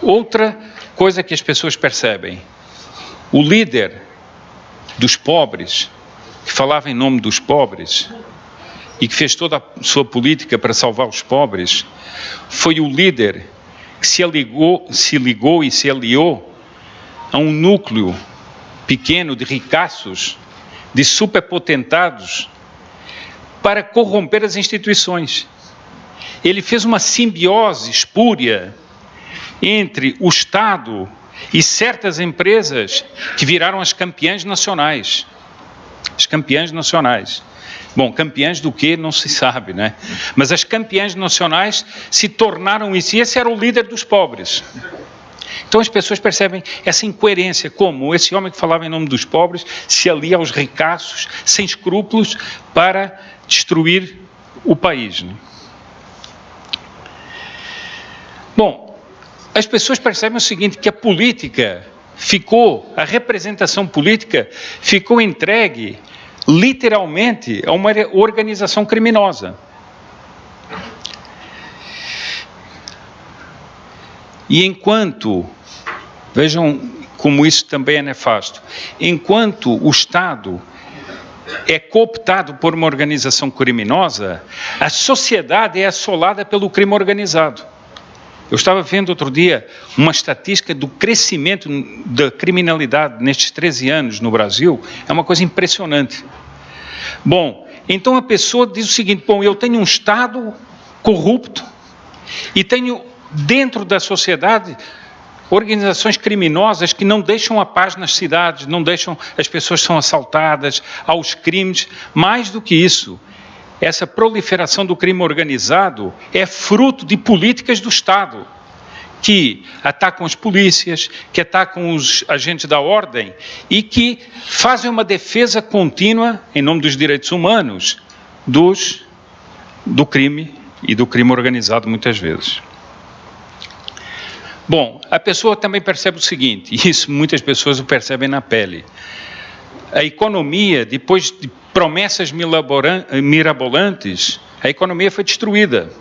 Outra coisa que as pessoas percebem: o líder dos pobres, que falava em nome dos pobres e que fez toda a sua política para salvar os pobres, foi o líder que se ligou e se aliou a um núcleo pequeno de ricaços, de superpotentados, para corromper as instituições. Ele fez uma simbiose espúria entre o Estado e certas empresas que viraram as campeãs nacionais. As campeãs nacionais. Bom, campeãs do quê? Não se sabe, né? Mas as campeãs nacionais se tornaram isso. E esse era o líder dos pobres. Então as pessoas percebem essa incoerência, como esse homem que falava em nome dos pobres se alia aos ricaços, sem escrúpulos, para destruir o país. Bom, as pessoas percebem o seguinte, que a política a representação política ficou entregue literalmente a uma organização criminosa. E enquanto, vejam como isso também é nefasto, enquanto o Estado é cooptado por uma organização criminosa, a sociedade é assolada pelo crime organizado. Eu estava vendo outro dia uma estatística do crescimento da criminalidade nestes 13 anos no Brasil, é uma coisa impressionante. Bom, então a pessoa diz o seguinte, bom, eu tenho um Estado corrupto e tenho dentro da sociedade organizações criminosas que não deixam a paz nas cidades, não deixam, as pessoas são assaltadas, aos crimes. Mais do que isso, essa proliferação do crime organizado é fruto de políticas do Estado, que atacam as polícias, que atacam os agentes da ordem e que fazem uma defesa contínua, em nome dos direitos humanos, do crime e do crime organizado muitas vezes. Bom, a pessoa também percebe o seguinte, e isso muitas pessoas o percebem na pele. A economia, depois de promessas mirabolantes, a economia foi destruída.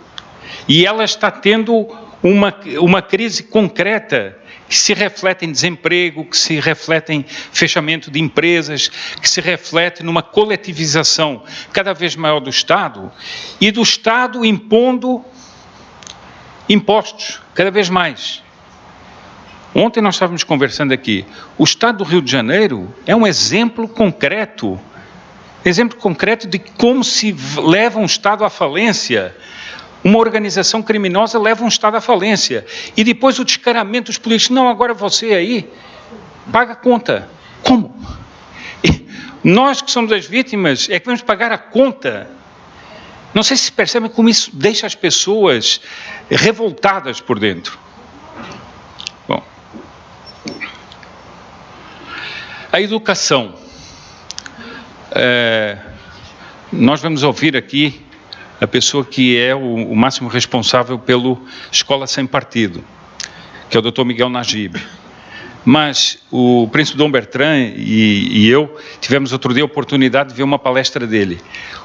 E ela está tendo uma crise concreta que se reflete em desemprego, que se reflete em fechamento de empresas, que se reflete numa coletivização cada vez maior do Estado, e do Estado impondo impostos cada vez mais. Ontem nós estávamos conversando aqui, o Estado do Rio de Janeiro é um exemplo concreto de como se leva um Estado à falência. Uma organização criminosa leva um Estado à falência. E depois o descaramento dos políticos, não, agora você aí paga a conta. Como? E nós que somos as vítimas é que vamos pagar a conta. Não sei se percebem como isso deixa as pessoas revoltadas por dentro. Bom, a educação. Nós vamos ouvir aqui a pessoa que é o máximo responsável pelo Escola Sem Partido, que é o Dr. Miguel Najib. Mas o príncipe Dom Bertrand e eu tivemos outro dia a oportunidade de ver uma palestra dele.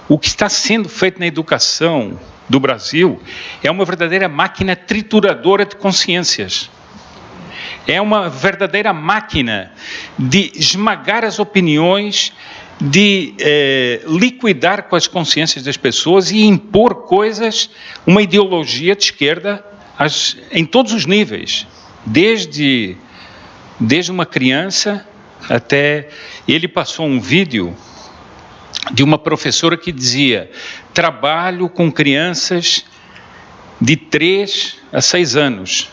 O que está sendo feito na educação do Brasil é uma verdadeira máquina trituradora de consciências. É uma verdadeira máquina de esmagar as opiniões, de liquidar com as consciências das pessoas e impor coisas, uma ideologia de esquerda em todos os níveis, desde uma criança até... Ele passou um vídeo de uma professora que dizia, trabalho com crianças de 3 a 6 anos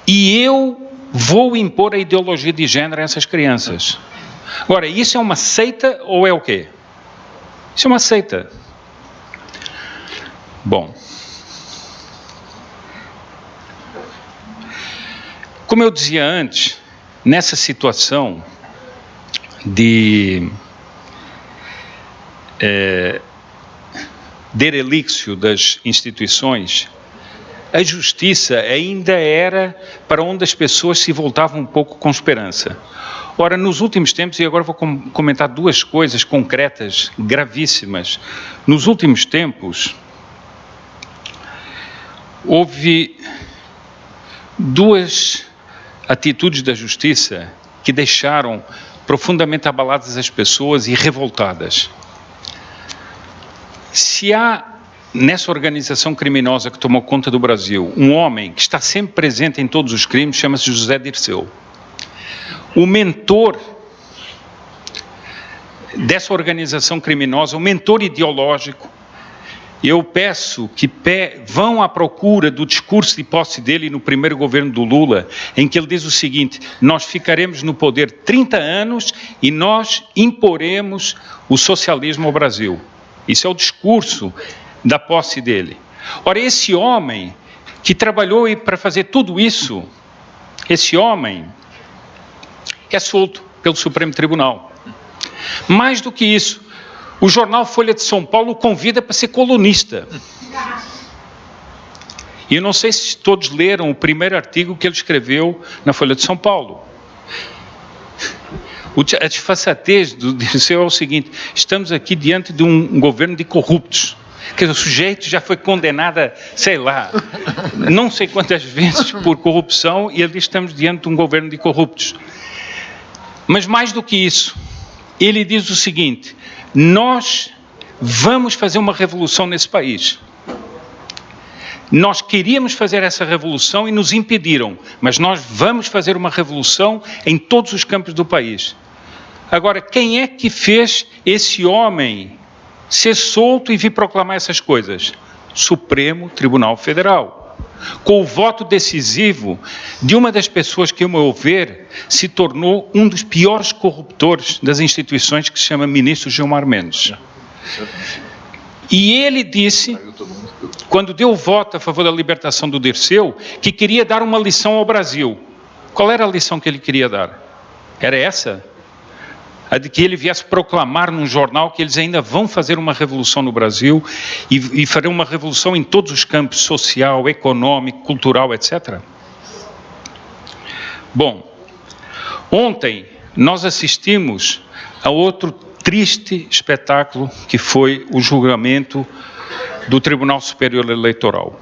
e eu vou impor a ideologia de gênero a essas crianças. Agora, isso é uma seita ou é o quê? Isso é uma seita. Bom, como eu dizia antes, nessa situação de derelício das instituições, a justiça ainda era para onde as pessoas se voltavam um pouco com esperança. Ora, nos últimos tempos, e agora vou comentar 2 coisas concretas, gravíssimas. Nos últimos tempos, houve 2 atitudes da justiça que deixaram profundamente abaladas as pessoas e revoltadas. Se há, nessa organização criminosa que tomou conta do Brasil, um homem que está sempre presente em todos os crimes, chama-se José Dirceu. O mentor dessa organização criminosa, o mentor ideológico, eu peço que vão à procura do discurso de posse dele no primeiro governo do Lula, em que ele diz o seguinte, nós ficaremos no poder 30 anos e nós imporemos o socialismo ao Brasil. Isso é o discurso da posse dele. Ora, esse homem que trabalhou para fazer tudo isso, Esse homem é solto pelo Supremo Tribunal. Mais do que isso, o jornal Folha de São Paulo o convida para ser colunista. E eu não sei se todos leram o primeiro artigo que ele escreveu na Folha de São Paulo. A desfaçatez do Dirceu é o seguinte: estamos aqui diante de um governo de corruptos. Quer dizer, o sujeito já foi condenado a, sei lá, não sei quantas vezes por corrupção, e ele diz que estamos diante de um governo de corruptos. Mas mais do que isso, ele diz o seguinte: nós vamos fazer uma revolução nesse país. Nós queríamos fazer essa revolução e nos impediram, mas nós vamos fazer uma revolução em todos os campos do país. Agora, quem é que fez esse homem ser solto e vir proclamar essas coisas? Supremo Tribunal Federal. Com o voto decisivo de uma das pessoas que, ao meu ver, se tornou um dos piores corruptores das instituições, que se chama ministro Gilmar Mendes. E ele disse, quando deu o voto a favor da libertação do Dirceu, que queria dar uma lição ao Brasil. Qual era a lição que ele queria dar? Era essa? A de que ele viesse proclamar num jornal que eles ainda vão fazer uma revolução no Brasil e farão uma revolução em todos os campos, social, econômico, cultural, etc. Bom, ontem nós assistimos a outro triste espetáculo, que foi o julgamento do Tribunal Superior Eleitoral.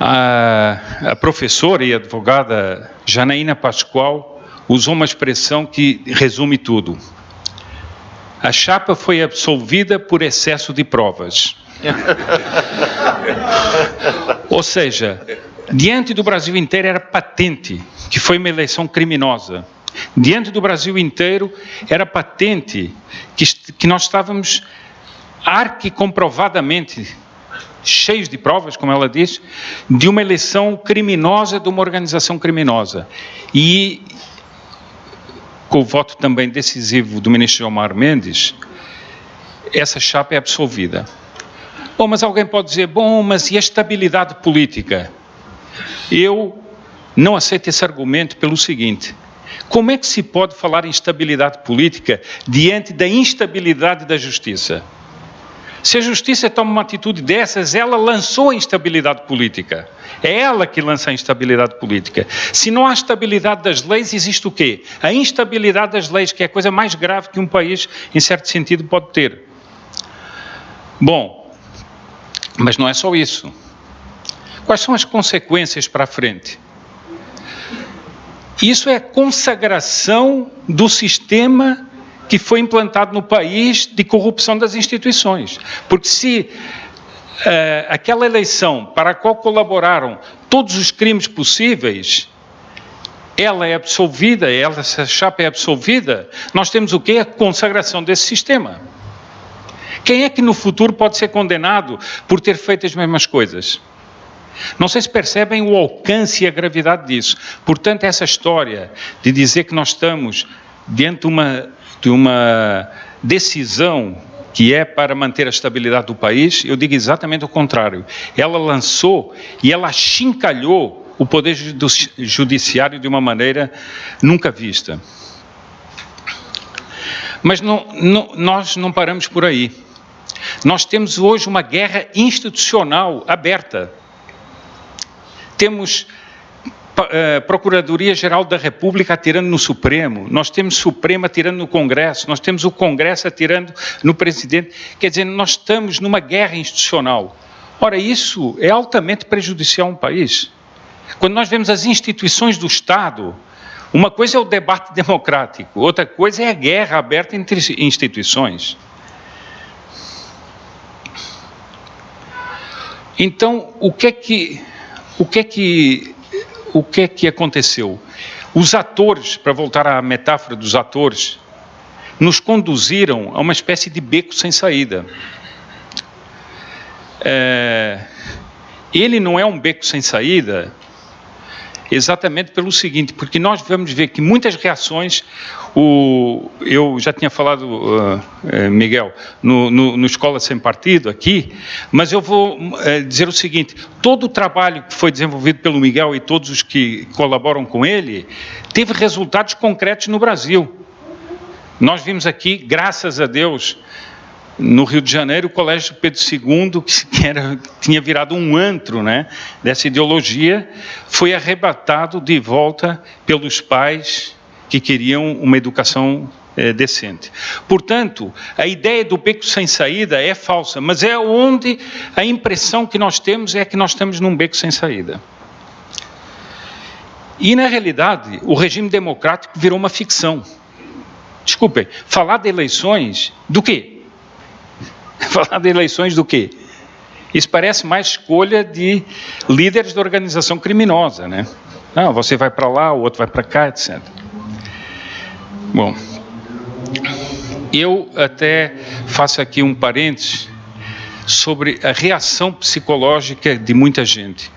A professora e advogada Janaína Pascoal usou uma expressão que resume tudo. A chapa foi absolvida por excesso de provas. Ou seja, diante do Brasil inteiro era patente que foi uma eleição criminosa. Diante do Brasil inteiro era patente que nós estávamos arquicomprovadamente cheios de provas, como ela diz, de uma eleição criminosa, de uma organização criminosa. E com o voto também decisivo do ministro Gilmar Mendes, essa chapa é absolvida. Bom, mas alguém pode dizer, bom, mas e a estabilidade política? Eu não aceito esse argumento pelo seguinte: como é que se pode falar em estabilidade política diante da instabilidade da justiça? Se a justiça toma uma atitude dessas, ela lançou a instabilidade política. É ela que lança a instabilidade política. Se não há estabilidade das leis, existe o quê? A instabilidade das leis, que é a coisa mais grave que um país, em certo sentido, pode ter. Bom, mas não é só isso. Quais são as consequências para a frente? Isso é a consagração do sistema que foi implantado no país de corrupção das instituições. Porque se aquela eleição para a qual colaboraram todos os crimes possíveis, ela é absolvida, essa chapa é absolvida, nós temos o quê? A consagração desse sistema. Quem é que no futuro pode ser condenado por ter feito as mesmas coisas? Não sei se percebem o alcance e a gravidade disso. Portanto, essa história de dizer que nós estamos diante de uma decisão que é para manter a estabilidade do país, eu digo exatamente o contrário. Ela lançou e ela achincalhou o poder judiciário de uma maneira nunca vista. Mas nós não paramos por aí. Nós temos hoje uma guerra institucional aberta. Temos Procuradoria-Geral da República atirando no Supremo, nós temos Supremo atirando no Congresso, nós temos o Congresso atirando no Presidente. Quer dizer, nós estamos numa guerra institucional. Ora, isso é altamente prejudicial a um país. Quando nós vemos as instituições do Estado, uma coisa é o debate democrático, outra coisa é a guerra aberta entre instituições. Então, o que é que aconteceu? Os atores, para voltar à metáfora dos atores, nos conduziram a uma espécie de beco sem saída. Ele não é um beco sem saída, exatamente pelo seguinte, porque nós vamos ver que muitas reações, eu já tinha falado, Miguel, no Escola Sem Partido aqui, mas eu vou dizer o seguinte, todo o trabalho que foi desenvolvido pelo Miguel e todos os que colaboram com ele, teve resultados concretos no Brasil. Nós vimos aqui, graças a Deus, no Rio de Janeiro, o Colégio Pedro II, que tinha virado um antro, né, dessa ideologia, foi arrebatado de volta pelos pais que queriam uma educação decente. Portanto, a ideia do beco sem saída é falsa, mas é onde a impressão que nós temos é que nós estamos num beco sem saída. E, na realidade, o regime democrático virou uma ficção. Desculpem, falar de eleições do quê? Falar de eleições do quê? Isso parece mais escolha de líderes da organização criminosa, né? Não, você vai para lá, o outro vai para cá, etc. Bom, eu até faço aqui um parênteses sobre a reação psicológica de muita gente.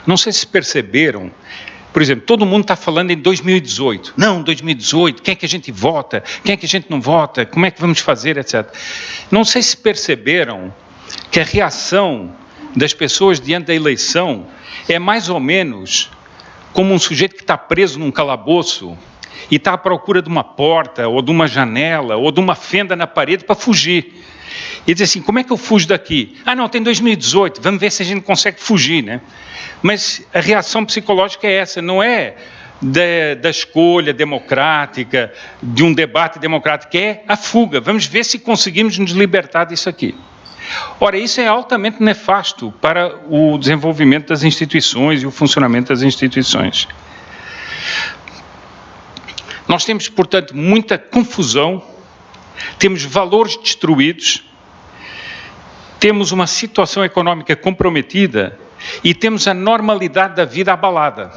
Não sei se perceberam, por exemplo, todo mundo está falando em 2018. Não, 2018, quem é que a gente vota? Quem é que a gente não vota? Como é que vamos fazer, etc. Não sei se perceberam que a reação das pessoas diante da eleição é mais ou menos como um sujeito que está preso num calabouço e está à procura de uma porta, ou de uma janela, ou de uma fenda na parede para fugir. E diz assim, como é que eu fujo daqui? Ah, não, tem 2018, vamos ver se a gente consegue fugir, né? Mas a reação psicológica é essa, não é da escolha democrática, de um debate democrático, é a fuga. Vamos ver se conseguimos nos libertar disso aqui. Ora, isso é altamente nefasto para o desenvolvimento das instituições e o funcionamento das instituições. Nós temos, portanto, muita confusão, temos valores destruídos, temos uma situação econômica comprometida e temos a normalidade da vida abalada,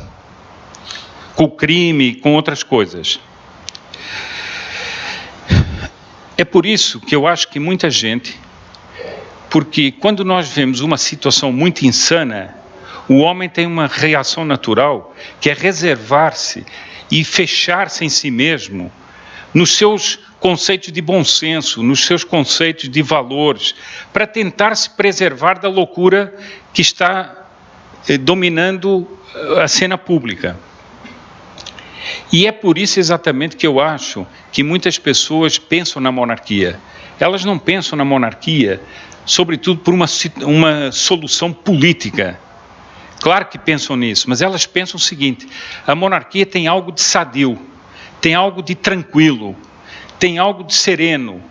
com o crime, com outras coisas. É por isso que eu acho que muita gente, porque quando nós vemos uma situação muito insana, o homem tem uma reação natural, que é reservar-se e fechar-se em si mesmo, nos seus conceitos de bom senso, nos seus conceitos de valores, para tentar se preservar da loucura que está dominando a cena pública. E é por isso exatamente que eu acho que muitas pessoas pensam na monarquia. Elas não pensam na monarquia, sobretudo por uma solução política. Claro que pensam nisso, mas elas pensam o seguinte, a monarquia tem algo de sadio, tem algo de tranquilo, tem algo de sereno,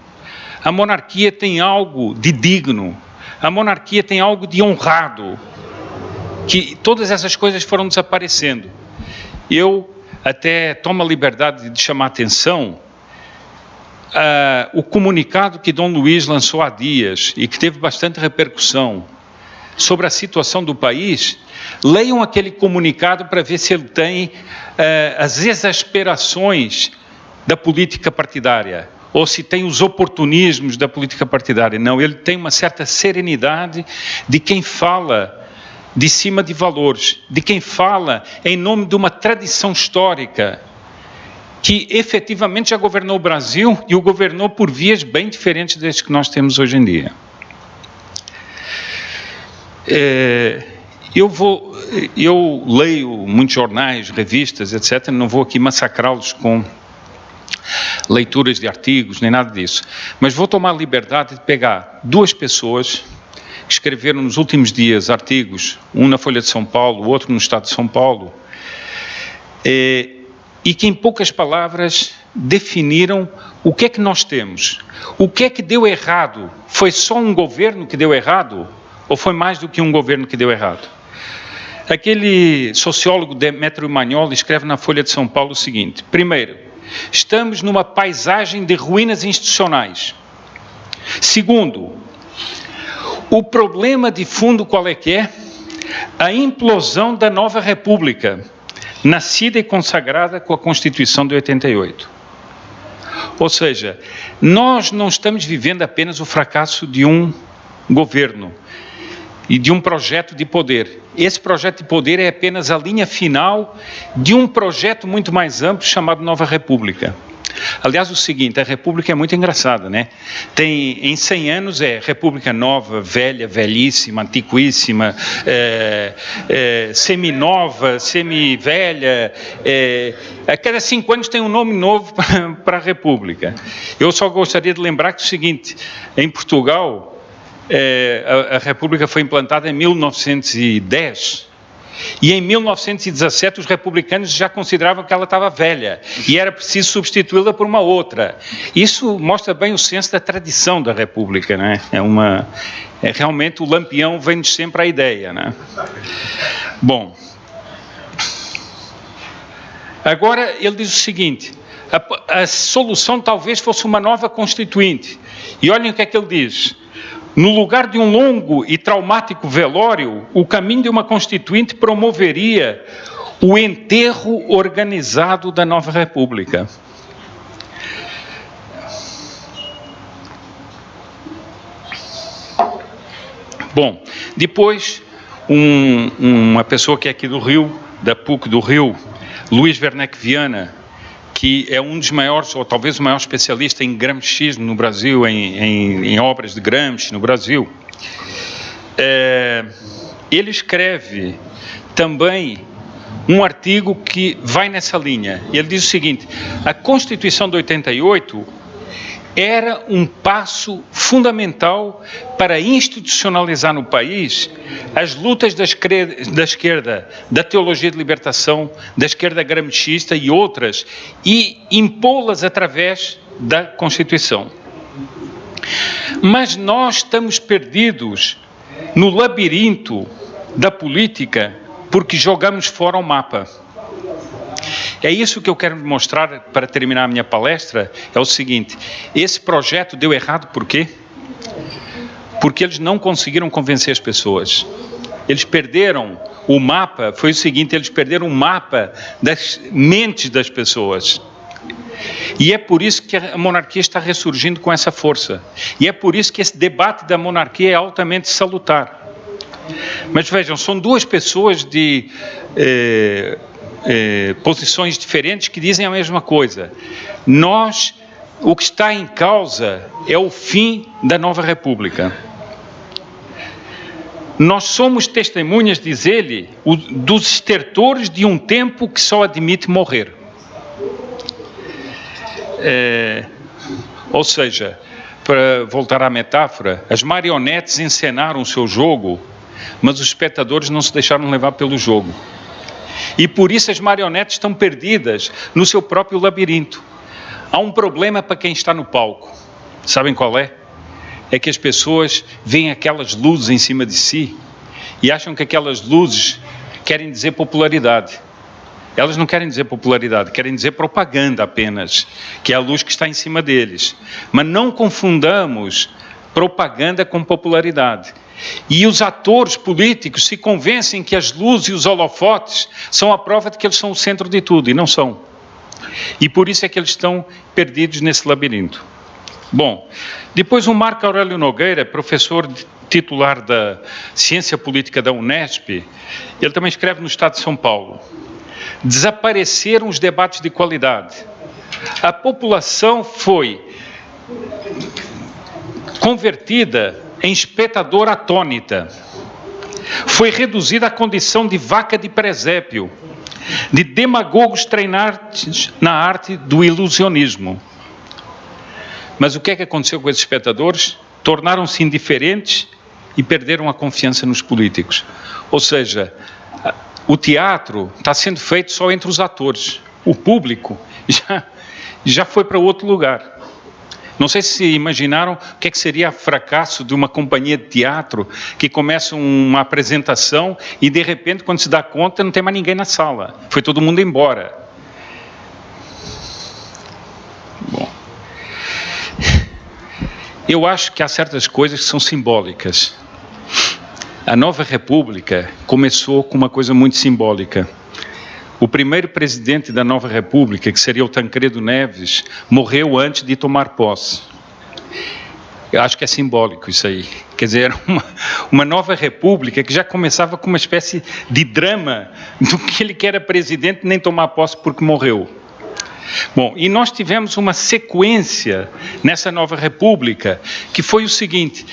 a monarquia tem algo de digno, a monarquia tem algo de honrado, que todas essas coisas foram desaparecendo. Eu até tomo a liberdade de chamar a atenção o comunicado que Dom Luís lançou há dias e que teve bastante repercussão sobre a situação do país. Leiam aquele comunicado para ver se ele tem as exasperações da política partidária, ou se tem os oportunismos da política partidária. Não, ele tem uma certa serenidade de quem fala de cima de valores, de quem fala em nome de uma tradição histórica que efetivamente já governou o Brasil e o governou por vias bem diferentes das que nós temos hoje em dia. Eu leio muitos jornais, revistas, etc., não vou aqui massacrá-los com leituras de artigos, nem nada disso, mas vou tomar a liberdade de pegar duas pessoas que escreveram nos últimos dias artigos, um na Folha de São Paulo, o outro no Estado de São Paulo, e que em poucas palavras definiram o que é que nós temos. O que é que deu errado? Foi só um governo que deu errado? Ou foi mais do que um governo que deu errado? Aquele sociólogo Demetrio Magnoli escreve na Folha de São Paulo o seguinte: primeiro, estamos numa paisagem de ruínas institucionais. Segundo, o problema de fundo qual é que é? A implosão da nova república, nascida e consagrada com a Constituição de 88. Ou seja, nós não estamos vivendo apenas o fracasso de um governo. e de um projeto de poder. Esse projeto de poder é apenas a linha final de um projeto muito mais amplo chamado Nova República. Aliás, o seguinte, a República é muito engraçada, né? Tem, em 100 anos é República Nova, Velha, Velhíssima, Antiquíssima, Semi-Nova, Semi-Velha, a cada 5 anos tem um nome novo para a República. Eu só gostaria de lembrar que o seguinte, em Portugal, a República foi implantada em 1910, e em 1917 os republicanos já consideravam que ela estava velha e era preciso substituí-la por uma outra. Isso mostra bem o senso da tradição da República, né? Realmente o Lampião vem-nos sempre à ideia, né? Bom, agora ele diz o seguinte, a solução talvez fosse uma nova Constituinte. E olhem o que é que ele diz. No lugar de um longo e traumático velório, o caminho de uma Constituinte promoveria o enterro organizado da nova República. Bom, depois, uma pessoa que é aqui do Rio, da PUC do Rio, Luís Werneck Viana, que é um dos maiores, ou talvez o maior especialista em gramscismo no Brasil, em obras de Gramsci no Brasil. Ele escreve também um artigo que vai nessa linha. Ele diz o seguinte, a Constituição de 88 era um passo fundamental para institucionalizar no país as lutas da esquerda, da teologia de libertação, da esquerda gramscista e outras, e impô-las através da Constituição. Mas nós estamos perdidos no labirinto da política porque jogamos fora o mapa. É isso que eu quero mostrar para terminar a minha palestra, é o seguinte, esse projeto deu errado por quê? Porque eles não conseguiram convencer as pessoas. Eles perderam o mapa, foi o seguinte, eles perderam o mapa das mentes das pessoas. E é por isso que a monarquia está ressurgindo com essa força. E é por isso que esse debate da monarquia é altamente salutar. Mas vejam, são duas pessoas de posições diferentes que dizem a mesma coisa. O que está em causa é o fim da nova República. Nós somos testemunhas, diz ele, dos estertores de um tempo que só admite morrer. Ou seja, para voltar à metáfora, as marionetes encenaram o seu jogo, mas os espectadores não se deixaram levar pelo jogo. E por isso as marionetes estão perdidas no seu próprio labirinto. Há um problema para quem está no palco. Sabem qual é? É que as pessoas veem aquelas luzes em cima de si e acham que aquelas luzes querem dizer popularidade. Elas não querem dizer popularidade, querem dizer propaganda apenas, que é a luz que está em cima deles. Mas não confundamos propaganda com popularidade. E os atores políticos se convencem que as luzes e os holofotes são a prova de que eles são o centro de tudo, e não são. E por isso é que eles estão perdidos nesse labirinto. Bom, depois o Marco Aurélio Nogueira, professor titular da Ciência Política da Unesp, ele também escreve no Estado de São Paulo. Desapareceram os debates de qualidade. A população foi convertida em espectadora atônita. Foi reduzida à condição de vaca de presépio, de demagogos treinados na arte do ilusionismo. Mas o que é que aconteceu com esses espectadores? Tornaram-se indiferentes e perderam a confiança nos políticos. Ou seja, o teatro está sendo feito só entre os atores. O público já foi para outro lugar. Não sei se imaginaram o que é que seria o fracasso de uma companhia de teatro que começa uma apresentação e, de repente, quando se dá conta, não tem mais ninguém na sala. Foi todo mundo embora. Bom, eu acho que há certas coisas que são simbólicas. A nova República começou com uma coisa muito simbólica. O primeiro presidente da nova República, que seria o Tancredo Neves, morreu antes de tomar posse. Eu acho que é simbólico isso aí. Quer dizer, era uma nova república que já começava com uma espécie de drama do que ele que era presidente nem tomar posse porque morreu. Bom, e nós tivemos uma sequência nessa nova república que foi o seguinte: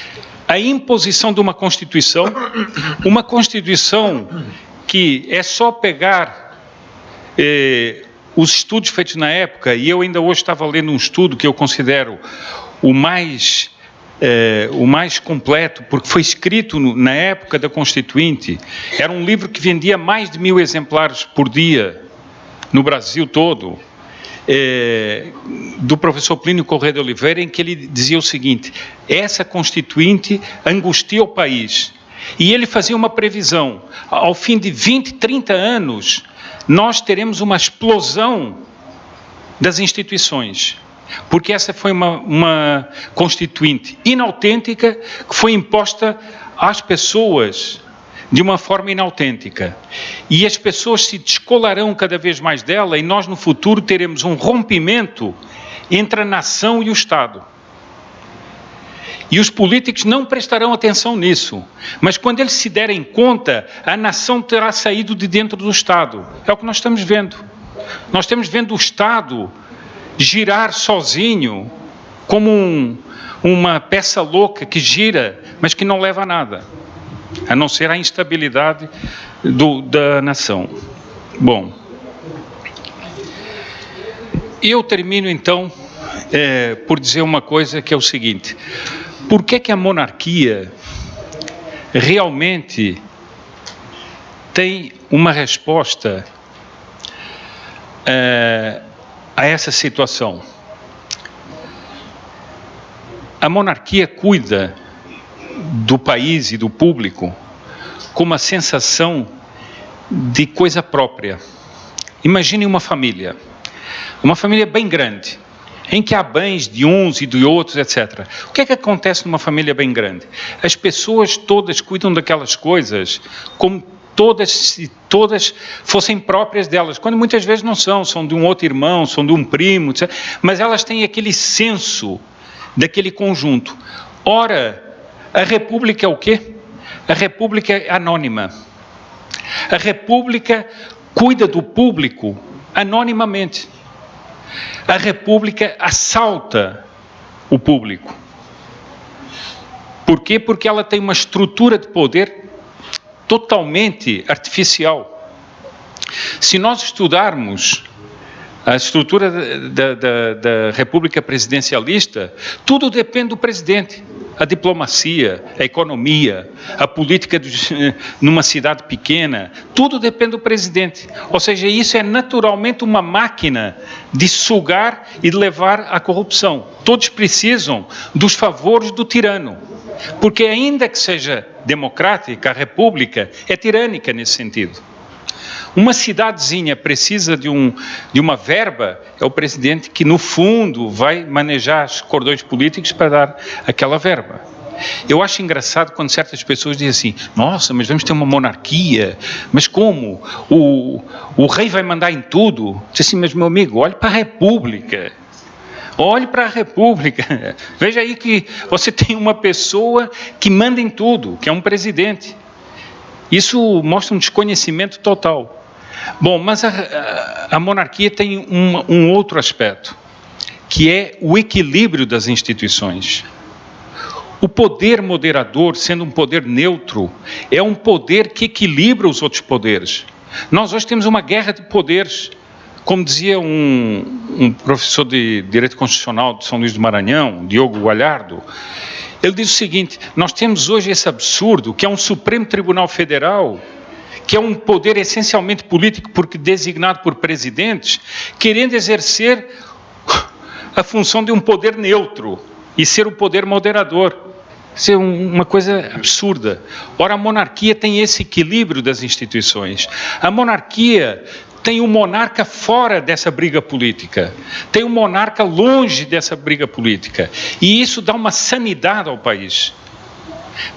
a imposição de uma Constituição que é só pegar os estudos feitos na época, e eu ainda hoje estava lendo um estudo que eu considero o mais completo, porque foi escrito na época da Constituinte. Era um livro que vendia mais de 1000 exemplares por dia no Brasil todo, do professor Plínio Corrêa de Oliveira, em que ele dizia o seguinte: essa Constituinte angustia o país. E ele fazia uma previsão: ao fim de 20, 30 anos, nós teremos uma explosão das instituições. Porque essa foi uma Constituinte inautêntica que foi imposta às pessoas de uma forma inautêntica. E as pessoas se descolarão cada vez mais dela, e nós no futuro teremos um rompimento entre a nação e o Estado. E os políticos não prestarão atenção nisso, mas quando eles se derem conta, a nação terá saído de dentro do Estado. É o que nós estamos vendo. Nós estamos vendo o Estado girar sozinho, como uma peça louca que gira, mas que não leva a nada, a não ser a instabilidade da nação. Bom, eu termino então por dizer uma coisa que é o seguinte: por que a monarquia realmente tem uma resposta a essa situação? A monarquia cuida do país e do público com uma sensação de coisa própria. Imagine uma família bem grande, em que há bens de uns e de outros, etc. O que é que acontece numa família bem grande? As pessoas todas cuidam daquelas coisas como todas fossem próprias delas, quando muitas vezes não são de um outro irmão, são de um primo, etc. Mas elas têm aquele senso daquele conjunto. Ora, a República é o quê? A República é anônima. A República cuida do público anonimamente. A República assalta o público. Por quê? Porque ela tem uma estrutura de poder totalmente artificial. Se nós estudarmos a estrutura da República Presidencialista, tudo depende do presidente. A diplomacia, a economia, a política numa cidade pequena, tudo depende do presidente. Ou seja, isso é naturalmente uma máquina de sugar e de levar à corrupção. Todos precisam dos favores do tirano. Porque ainda que seja democrática, a República é tirânica nesse sentido. Uma cidadezinha precisa de uma verba, é o presidente que, no fundo, vai manejar os cordões políticos para dar aquela verba. Eu acho engraçado quando certas pessoas dizem assim: nossa, mas vamos ter uma monarquia, mas como? O rei vai mandar em tudo? Diz assim: mas meu amigo, olhe para a República. Olhe para a República. Veja aí que você tem uma pessoa que manda em tudo, que é um presidente. Isso mostra um desconhecimento total. Bom, mas a monarquia tem um outro aspecto, que é o equilíbrio das instituições. O poder moderador, sendo um poder neutro, é um poder que equilibra os outros poderes. Nós hoje temos uma guerra de poderes. Como dizia um professor de Direito Constitucional de São Luís do Maranhão, Diogo Galhardo, ele diz o seguinte: nós temos hoje esse absurdo, que é um Supremo Tribunal Federal, que é um poder essencialmente político, porque designado por presidentes, querendo exercer a função de um poder neutro e ser o poder moderador. Isso é uma coisa absurda. Ora, a monarquia tem esse equilíbrio das instituições. A monarquia tem um monarca fora dessa briga política, tem um monarca longe dessa briga política, e isso dá uma sanidade ao país.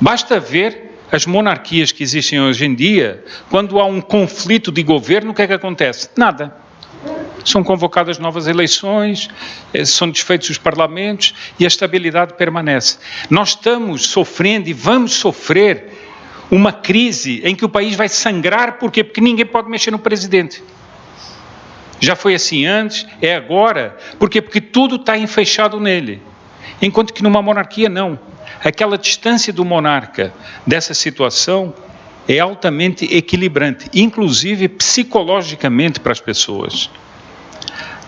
Basta ver as monarquias que existem hoje em dia, quando há um conflito de governo, o que é que acontece? Nada. são convocadas novas eleições, são desfeitos os parlamentos e a estabilidade permanece. Nós estamos sofrendo e vamos sofrer uma crise em que o país vai sangrar, por quê? Porque ninguém pode mexer no presidente. Já foi assim antes, é agora. Por quê? Porque tudo está enfeixado nele. Enquanto que numa monarquia não. Aquela distância do monarca dessa situação é altamente equilibrante, inclusive psicologicamente para as pessoas.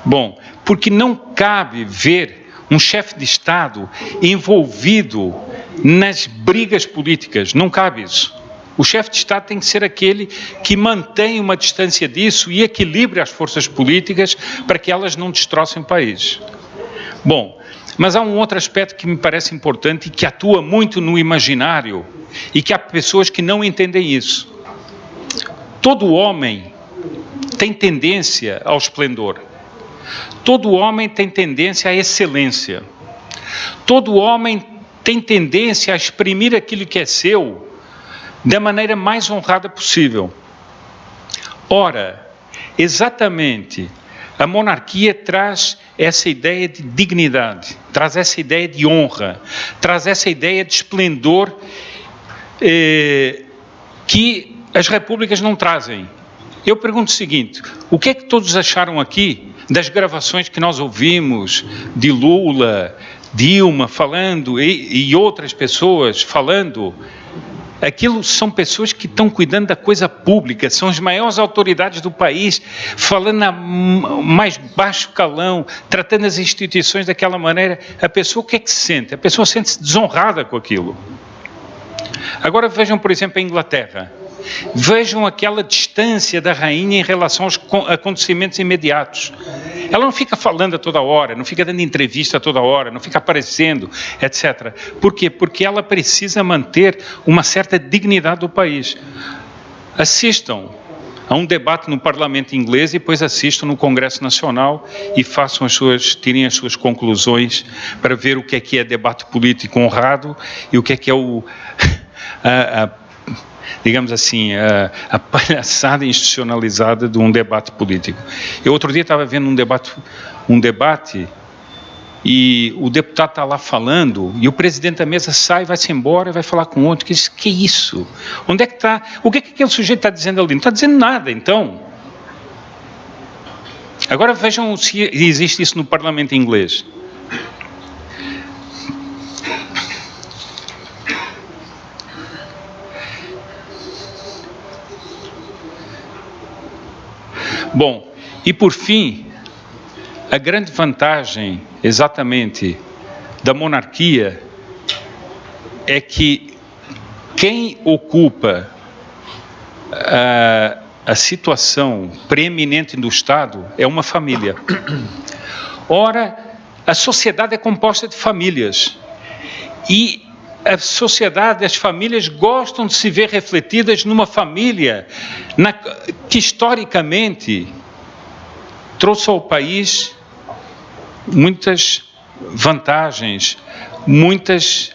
Bom, porque não cabe ver um chefe de Estado envolvido nas brigas políticas, não cabe isso. O chefe de Estado tem que ser aquele que mantém uma distância disso e equilibre as forças políticas para que elas não destrocem o país. Bom, mas há um outro aspecto que me parece importante e que atua muito no imaginário e que há pessoas que não entendem isso. Todo homem tem tendência ao esplendor. Todo homem tem tendência à excelência. Todo homem tem tendência a exprimir aquilo que é seu da maneira mais honrada possível. Ora, exatamente, a monarquia traz essa ideia de dignidade, traz essa ideia de honra, traz essa ideia de esplendor que as repúblicas não trazem. Eu pergunto o seguinte, o que é que todos acharam aqui das gravações que nós ouvimos de Lula, Dilma falando e outras pessoas falando? Aquilo são pessoas que estão cuidando da coisa pública, são as maiores autoridades do país, falando a mais baixo calão, tratando as instituições daquela maneira. A pessoa, o que é que se sente? A pessoa sente-se desonrada com aquilo. Agora vejam, por exemplo, a Inglaterra. Vejam aquela distância da rainha em relação aos acontecimentos imediatos. Ela não fica falando a toda hora, não fica dando entrevista a toda hora, não fica aparecendo, etc. Por quê? Porque ela precisa manter uma certa dignidade do país. Assistam a um debate no Parlamento inglês e depois assistam no Congresso Nacional e tirem as suas conclusões para ver o que é debate político honrado e o que é digamos assim, a palhaçada institucionalizada de um debate político. Eu outro dia estava vendo um debate e o deputado está lá falando e o presidente da mesa sai, vai-se embora e vai falar com outro, que diz, que é isso? Onde é que está? O que é que aquele sujeito está dizendo ali? Não está dizendo nada, então. Agora vejam se existe isso no Parlamento inglês. Bom, e por fim, a grande vantagem, exatamente, da monarquia é que quem ocupa a situação preeminente do Estado é uma família. Ora, a sociedade é composta de famílias e a sociedade, as famílias gostam de se ver refletidas numa família que historicamente trouxe ao país muitas vantagens, muitas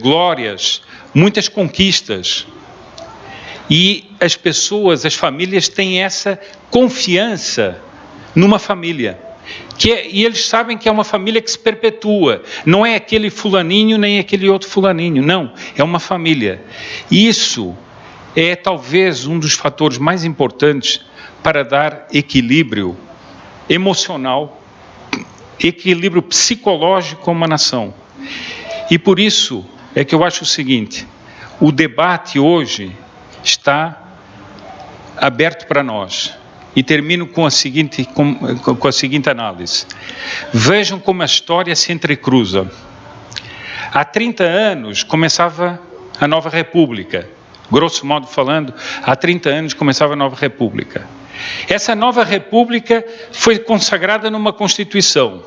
glórias, muitas conquistas. E as pessoas, as famílias têm essa confiança numa família. E eles sabem que é uma família que se perpetua, não é aquele fulaninho nem aquele outro fulaninho, não, é uma família. Isso é talvez um dos fatores mais importantes para dar equilíbrio emocional, equilíbrio psicológico a uma nação. E por isso é que eu acho o seguinte, o debate hoje está aberto para nós. E termino com a seguinte análise. Vejam como a história se entrecruza. Há 30 anos começava a nova república. Grosso modo falando, há 30 anos começava a nova república. Essa nova república foi consagrada numa Constituição.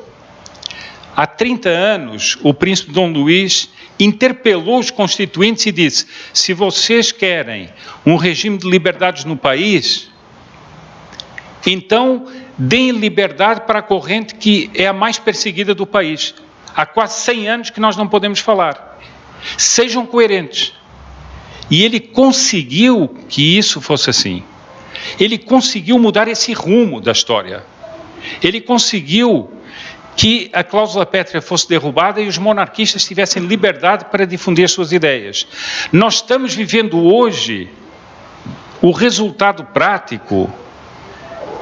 Há 30 anos, o príncipe Dom Luís interpelou os constituintes e disse, se vocês querem um regime de liberdades no país, então deem liberdade para a corrente que é a mais perseguida do país. Há quase 100 anos que nós não podemos falar. Sejam coerentes. E ele conseguiu que isso fosse assim. ele conseguiu mudar esse rumo da história. Ele conseguiu que a cláusula pétrea fosse derrubada e os monarquistas tivessem liberdade para difundir suas ideias. Nós estamos vivendo hoje o resultado prático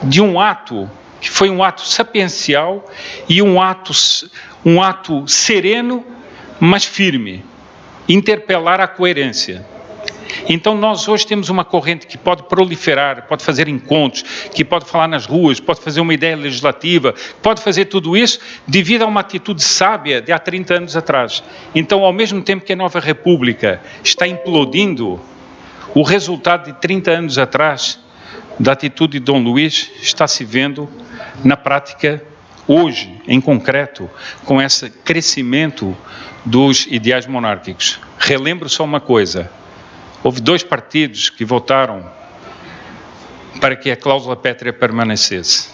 de um ato que foi um ato sapiencial e um ato sereno, mas firme, interpelar a coerência. Então nós hoje temos uma corrente que pode proliferar, pode fazer encontros, que pode falar nas ruas, pode fazer uma ideia legislativa, pode fazer tudo isso devido a uma atitude sábia de há 30 anos atrás. Então, ao mesmo tempo que a nova República está implodindo, o resultado de 30 anos atrás da atitude de Dom Luís está se vendo na prática hoje, em concreto, com esse crescimento dos ideais monárquicos. Relembro só uma coisa. Houve 2 partidos que votaram para que a cláusula pétrea permanecesse,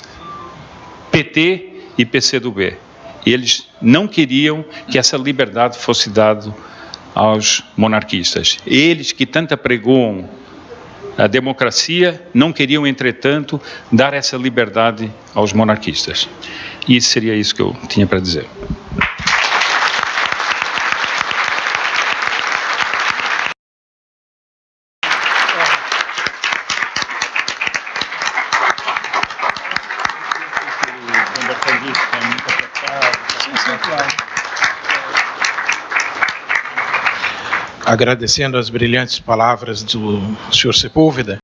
PT e PCdoB. Eles não queriam que essa liberdade fosse dada aos monarquistas. Eles que tanto apregoam a democracia não queriam, entretanto, dar essa liberdade aos monarquistas. E seria isso que eu tinha para dizer. Agradecendo as brilhantes palavras do Sr. Sepúlveda,